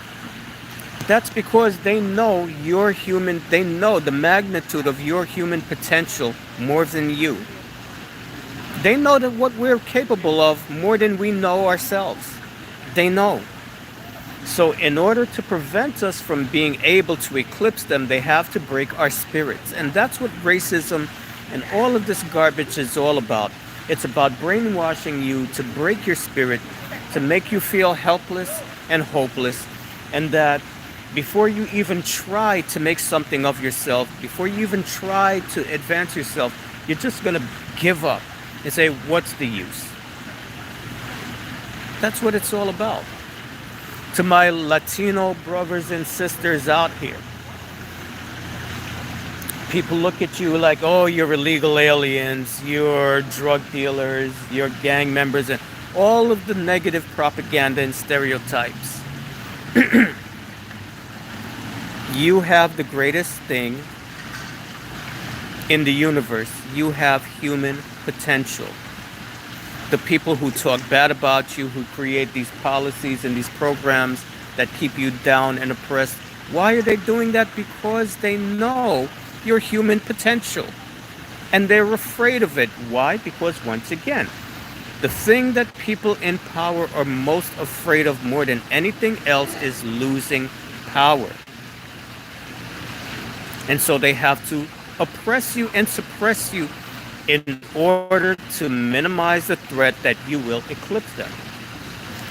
That's because they know you're human. They know the magnitude of your human potential more than you. They know that what we're capable of more than we know ourselves. They know. So in order to prevent us from being able to eclipse them, they have to break our spirits. And that's what racism and all of this garbage is all about. It's about brainwashing you to break your spirit, to make you feel helpless and hopeless, and that before you even try to make something of yourself, before you even try to advance yourself, you're just going to give up and say, what's the use? That's what it's all about. To my Latino brothers and sisters out here, people look at you like, oh, you're illegal aliens, you're drug dealers, you're gang members, and all of the negative propaganda and stereotypes. You have the greatest thing in the universe. You have human potential. The people who talk bad about you, who create these policies and these programs that keep you down and oppressed, why are they doing that? Because they know your human potential. And they're afraid of it. Why? Because once again, the thing that people in power are most afraid of more than anything else is losing power. And so they have to oppress you and suppress you in order to minimize the threat that you will eclipse them.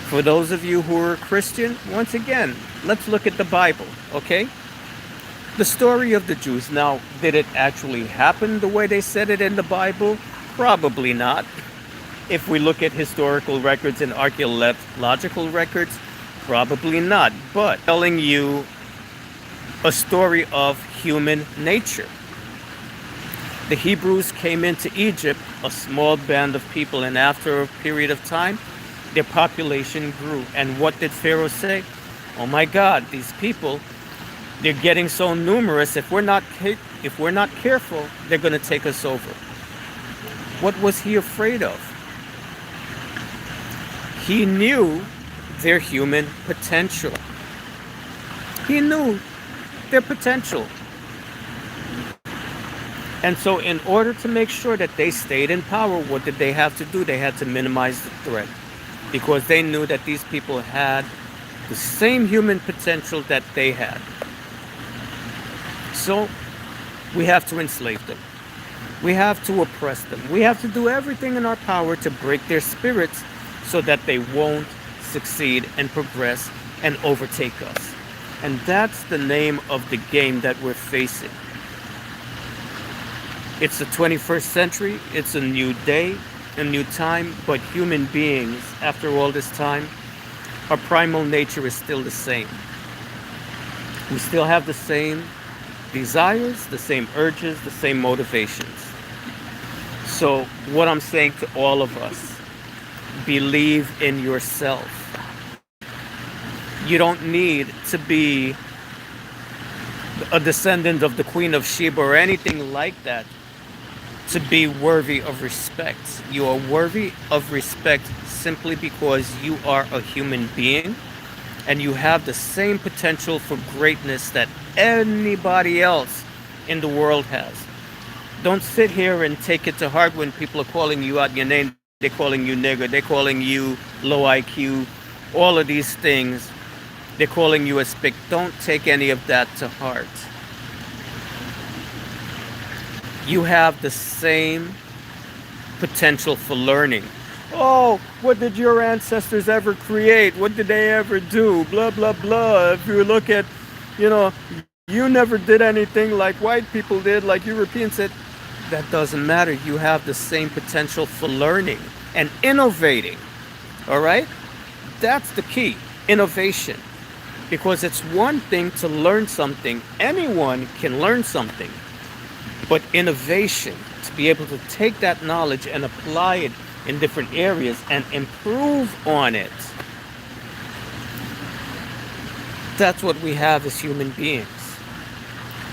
For those of you who are Christian, once again, let's look at the Bible, okay? The story of the Jews. Now, did it actually happen the way they said it in the Bible? Probably not. If we look at historical records and archaeological records, probably not. But telling you a story of human nature. The Hebrews came into Egypt, a small band of people, and after a period of time, their population grew. And what did Pharaoh say? Oh my God, these people, they're getting so numerous. If we're not careful, they're going to take us over. What was he afraid of? He knew their human potential. He knew their potential. And so in order to make sure that they stayed in power, what did they have to do? They had to minimize the threat, because they knew that these people had the same human potential that they had. So we have to enslave them. We have to oppress them. We have to do everything in our power to break their spirits so that they won't succeed and progress and overtake us. And that's the name of the game that we're facing. It's the 21st century, it's a new day, a new time, but human beings, after all this time, our primal nature is still the same. We still have the same desires, the same urges, the same motivations. So what I'm saying to all of us, believe in yourself. You don't need to be a descendant of the Queen of Sheba or anything like that to be worthy of respect. You are worthy of respect simply because you are a human being and you have the same potential for greatness that anybody else in the world has. Don't sit here and take it to heart when people are calling you out your name. They're calling you nigger. They're calling you low IQ. All of these things. They're calling you a spick. Don't take any of that to heart. You have the same potential for learning. Oh, what did your ancestors ever create? What did they ever do? Blah, blah, blah. If you look at, you know, you never did anything like white people did, like Europeans did. That doesn't matter. You have the same potential for learning and innovating. All right? That's the key. Innovation. Because it's one thing to learn something. Anyone can learn something. But innovation, to be able to take that knowledge and apply it in different areas and improve on it. That's what we have as human beings.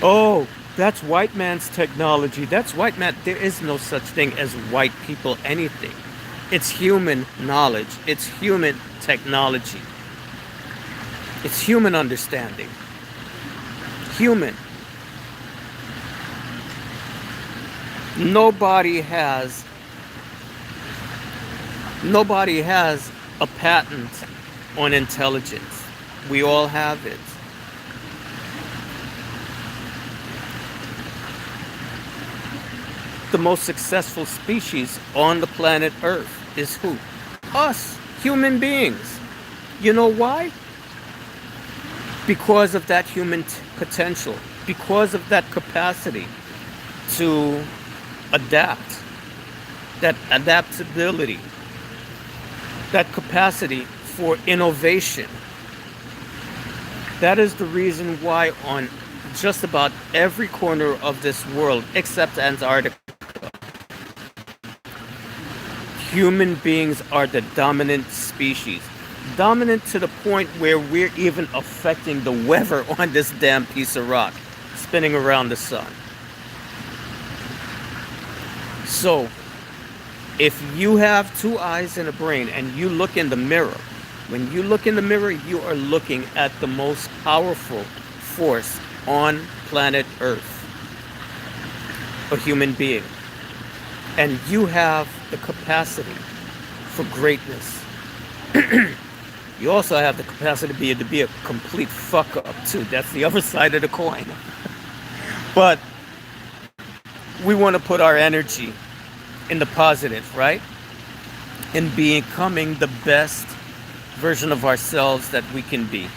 Oh, that's white man's technology. That's white man. There is no such thing as white people anything. It's human knowledge. It's human technology. It's human understanding. Human. Nobody has a patent on intelligence. We all have it. The most successful species on the planet Earth is who? Us, human beings. You know why? Because of that human potential, because of that capacity to adapt, that adaptability, that capacity for innovation. That is the reason why on just about every corner of this world, except Antarctica, human beings are the dominant species. Dominant to the point where we're even affecting the weather on this damn piece of rock, spinning around the sun. So, if you have two eyes and a brain and you look in the mirror, when you look in the mirror, you are looking at the most powerful force on planet Earth, a human being. And you have the capacity for greatness. You also have the capacity to be a complete fuck up too. That's the other side of the coin. But we want to put our energy in the positive, right? In becoming the best version of ourselves that we can be.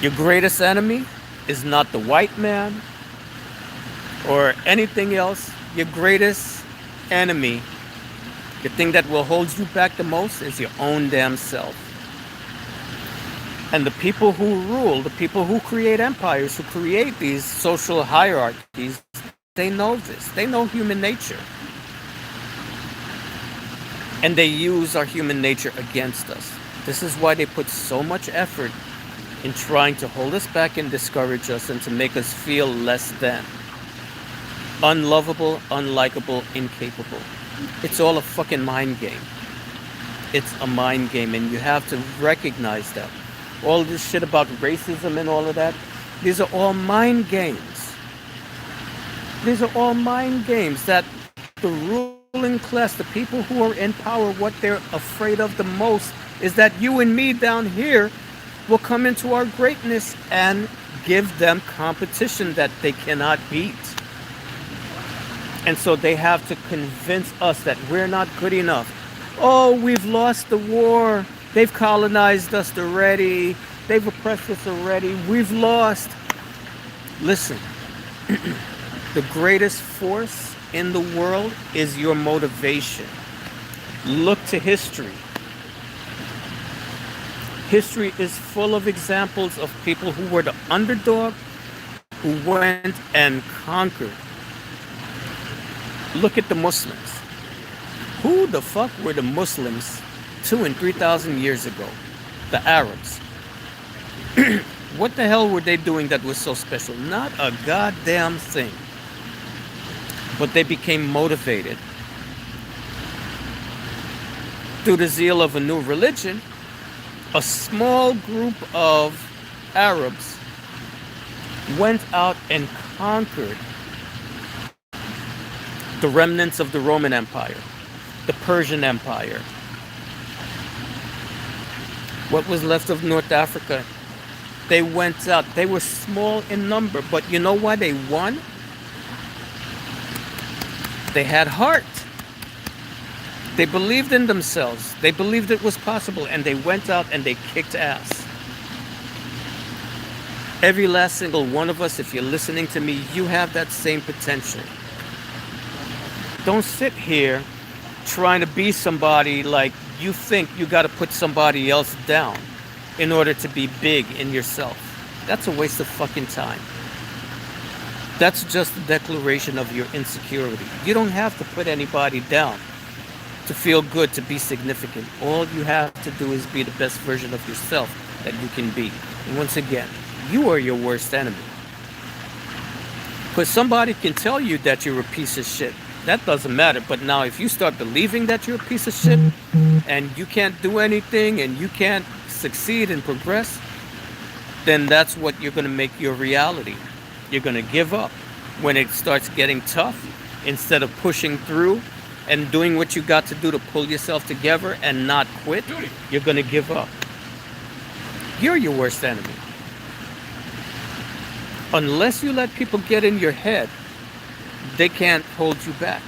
Your greatest enemy is not the white man or anything else. Your greatest enemy, the thing that will hold you back the most, is your own damn self. And the people who rule, the people who create empires, who create these social hierarchies, they know this. They know human nature. And they use our human nature against us. This is why they put so much effort in trying to hold us back and discourage us and to make us feel less than. Unlovable, unlikable, incapable. It's all a fucking mind game. It's a mind game, and you have to recognize that. All this shit about racism and all of that, these are all mind games. These are all mind games that the ruling class, the people who are in power, what they're afraid of the most is that you and me down here will come into our greatness and give them competition that they cannot beat. And so they have to convince us that we're not good enough. Oh, we've lost the war. They've colonized us already. They've oppressed us already. We've lost. Listen, the greatest force in the world is your motivation. Look to history. History is full of examples of people who were the underdog, who went and conquered. Look at the Muslims. Who the fuck were the Muslims 2,000 and 3,000 years ago? The Arabs. What the hell were they doing that was so special? Not a goddamn thing. But they became motivated through the zeal of a new religion. A small group of Arabs went out and conquered the remnants of the Roman Empire, the Persian Empire, what was left of North Africa. They went out. They were small in number, but you know why they won? They had heart. They believed in themselves. They believed it was possible, and they went out and they kicked ass. Every last single one of us, if you're listening to me, you have that same potential. Don't sit here trying to be somebody like you think you got to put somebody else down in order to be big in yourself. That's a waste of fucking time. That's just a declaration of your insecurity. You don't have to put anybody down to feel good, to be significant. All you have to do is be the best version of yourself that you can be. And once again, you are your worst enemy. Because somebody can tell you that you're a piece of shit. That doesn't matter. But now if you start believing that you're a piece of shit and you can't do anything and you can't succeed and progress, then that's what you're going to make your reality. You're going to give up when it starts getting tough. Instead of pushing through and doing what you got to do to pull yourself together and not quit, you're going to give up. You're your worst enemy. Unless you let people get in your head, they can't hold you back.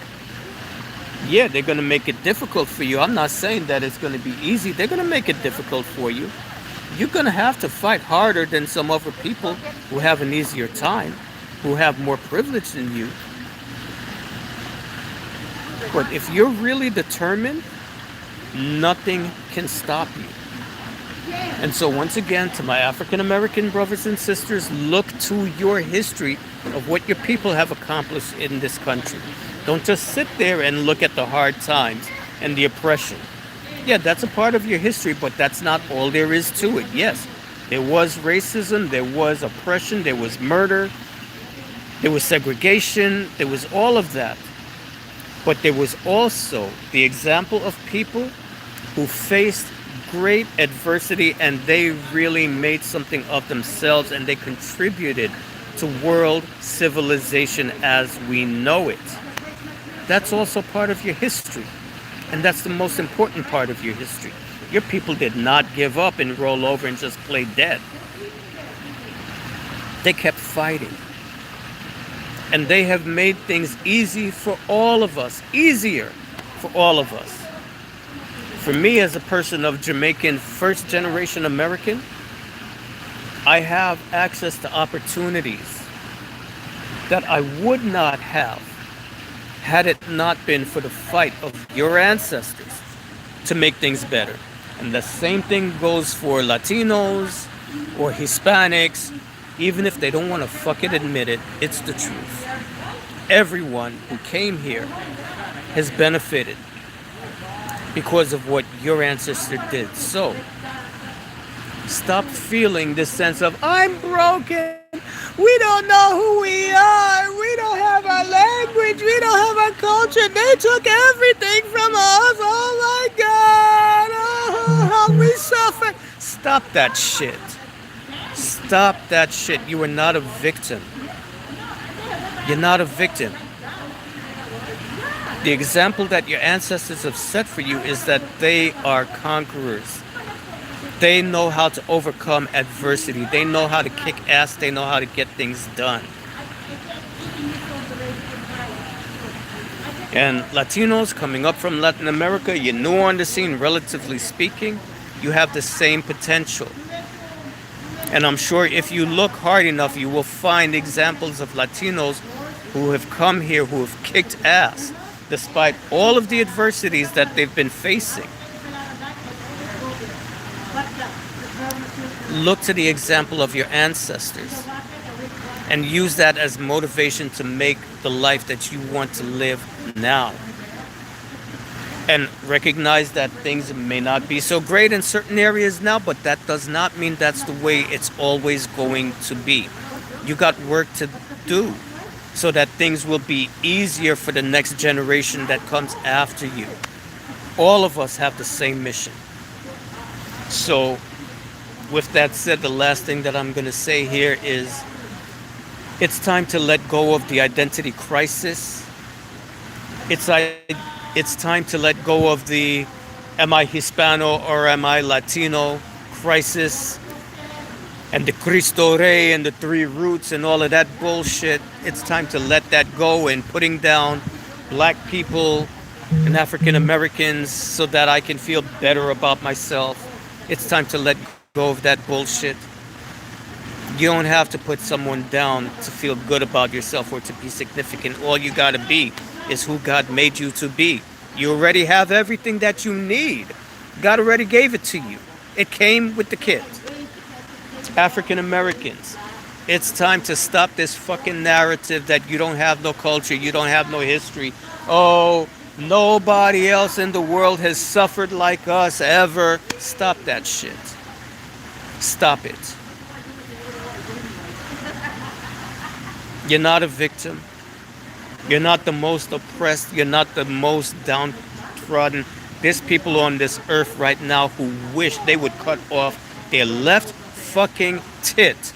Yeah, they're going to make it difficult for you. I'm not saying that it's going to be easy. They're going to make it difficult for you. You're going to have to fight harder than some other people who have an easier time, who have more privilege than you. But if you're really determined, nothing can stop you. And so once again, to my African American brothers and sisters, look to your history of what your people have accomplished in this country. Don't just sit there and look at the hard times and the oppression. Yeah, that's a part of your history, but that's not all there is to it. Yes, there was racism, there was oppression, there was murder, there was segregation, there was all of that. But there was also the example of people who faced great adversity and they really made something of themselves and they contributed to world civilization as we know it. That's also part of your history. And that's the most important part of your history. Your people did not give up and roll over and just play dead. They kept fighting. And they have made things easy for all of us. Easier for all of us. For me, as a person of Jamaican first generation American, I have access to opportunities that I would not have had it not been for the fight of your ancestors to make things better. And the same thing goes for Latinos or Hispanics. Even if they don't want to fucking admit it, it's the truth. Everyone who came here has benefited because of what your ancestor did. So, stop feeling this sense of, I'm broken, we don't know who we are, we don't have our language, we don't have our culture, they took everything from us, oh my God, oh, how we suffer. Stop that shit. Stop that shit. You are not a victim. You're not a victim. The example that your ancestors have set for you is that they are conquerors. They know how to overcome adversity. They know how to kick ass. They know how to get things done. And Latinos coming up from Latin America, you're new on the scene, relatively speaking, you have the same potential. And I'm sure if you look hard enough, you will find examples of Latinos who have come here, who have kicked ass, despite all of the adversities that they've been facing. Look to the example of your ancestors and use that as motivation to make the life that you want to live now. and recognize that things may not be so great in certain areas now, but that does not mean that's the way it's always going to be. You got work to do so that things will be easier for the next generation that comes after you. All of us have the same mission. So, with that said, the last thing that I'm going to say here is it's time to let go of the identity crisis. It's it's time to let go of the am I Hispano or am I Latino crisis and the Cristo Rey and the three roots and all of that bullshit. It's time to let that go and putting down black people and African Americans so that I can feel better about myself. It's time to let go of that bullshit. You don't have to put someone down to feel good about yourself or to be significant. All you gotta be is who God made you to be. You already have everything that you need. God already gave it to you. It came with the kit. African Americans, it's time to stop this fucking narrative that you don't have no culture, you don't have no history. Oh, nobody else in the world has suffered like us ever. Stop that shit. Stop it. You're not a victim. You're not the most oppressed. You're not the most downtrodden. There's people on this earth right now who wish they would cut off their left fucking tit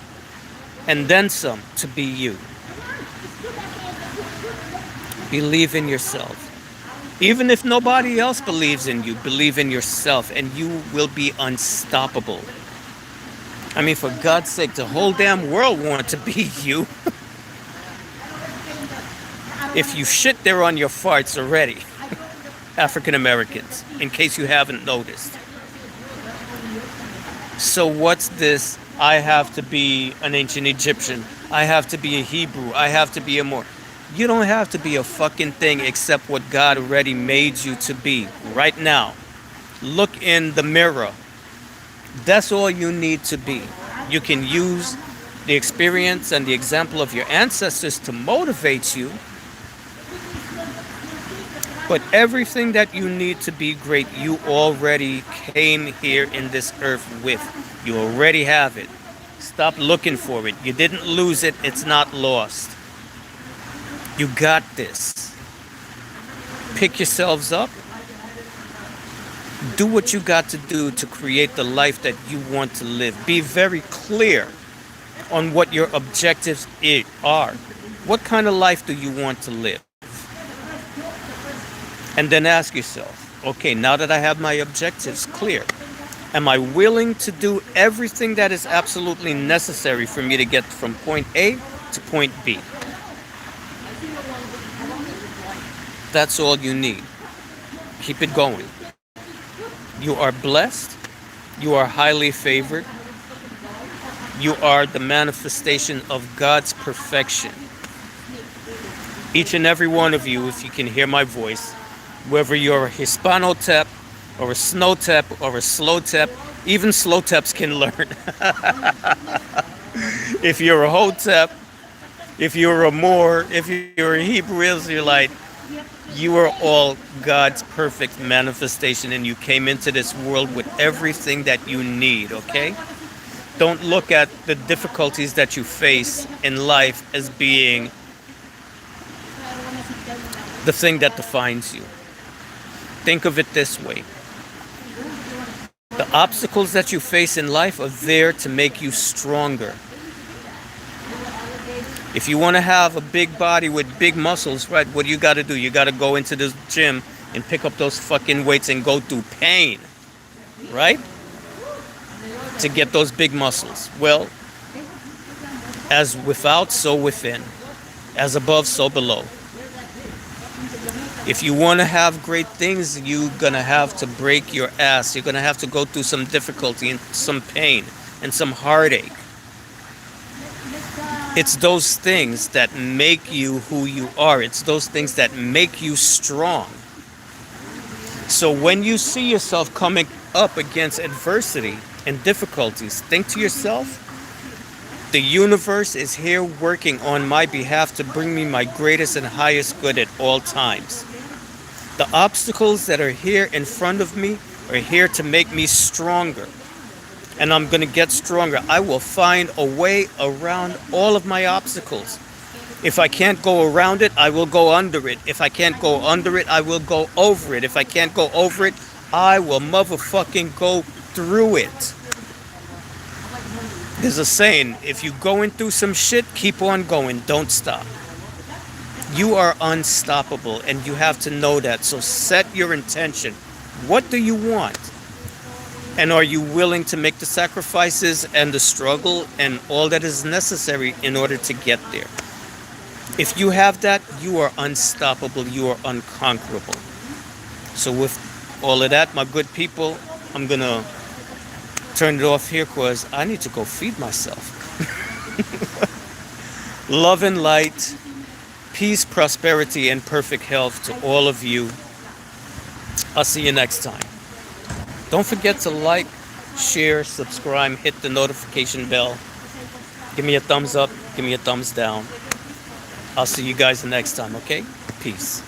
and then some to be you. Believe in yourself. Even if nobody else believes in you, believe in yourself and you will be unstoppable. I mean, for God's sake, the whole damn world wants to be you. If you shit, they're on your farts already. African Americans, in case you haven't noticed. So what's this? I have to be an ancient Egyptian. I have to be a Hebrew. I have to be a Moor. You don't have to be a fucking thing except what God already made you to be right now. Look in the mirror. That's all you need to be. You can use the experience and the example of your ancestors to motivate you. But everything that you need to be great, you already came here in this earth with. You already have it. Stop looking for it. You didn't lose it. It's not lost. You got this. Pick yourselves up. Do what you got to do to create the life that you want to live. Be very clear on what your objectives are. What kind of life do you want to live? And then ask yourself, okay, now that I have my objectives clear, am I willing to do everything that is absolutely necessary for me to get from point A to point B? That's all you need. Keep it going. You are blessed. You are highly favored. You are the manifestation of God's perfection. Each and every one of you, if you can hear my voice, whether you're a Hispano-tep or a snow-tep or a slow-tep, even slow-teps can learn. If you're a Hotep, if you're a Moor, if you're a Hebrew Israelite, you are all God's perfect manifestation and you came into this world with everything that you need, okay? Don't look at the difficulties that you face in life as being the thing that defines you. Think of it this way. The obstacles that you face in life are there to make you stronger. If you want to have a big body with big muscles, right, what do you got to do? You got to go into the gym and pick up those fucking weights and go through pain, right? To get those big muscles. Well, as without, so within. As above, so below. If you want to have great things, you're going to have to break your ass. You're going to have to go through some difficulty and some pain and some heartache. It's those things that make you who you are. It's those things that make you strong. So when you see yourself coming up against adversity and difficulties, think to yourself, the universe is here working on my behalf to bring me my greatest and highest good at all times. The obstacles that are here in front of me are here to make me stronger. And I'm going to get stronger. I will find a way around all of my obstacles. If I can't go around it, I will go under it. If I can't go under it, I will go over it. If I can't go over it, I will motherfucking go through it. There's a saying, if you're going through some shit, keep on going. Don't stop. You are unstoppable, and you have to know that. So set your intention. What do you want? And are you willing to make the sacrifices and the struggle and all that is necessary in order to get there? If you have that, you are unstoppable. You are unconquerable. So with all of that, my good people, I'm going to turn it off here because I need to go feed myself. Love and light, peace, prosperity, and perfect health to all of you. I'll see you next time. Don't forget to like, share, subscribe, hit the notification bell. Give me a thumbs up, give me a thumbs down. I'll see you guys the next time, okay? Peace.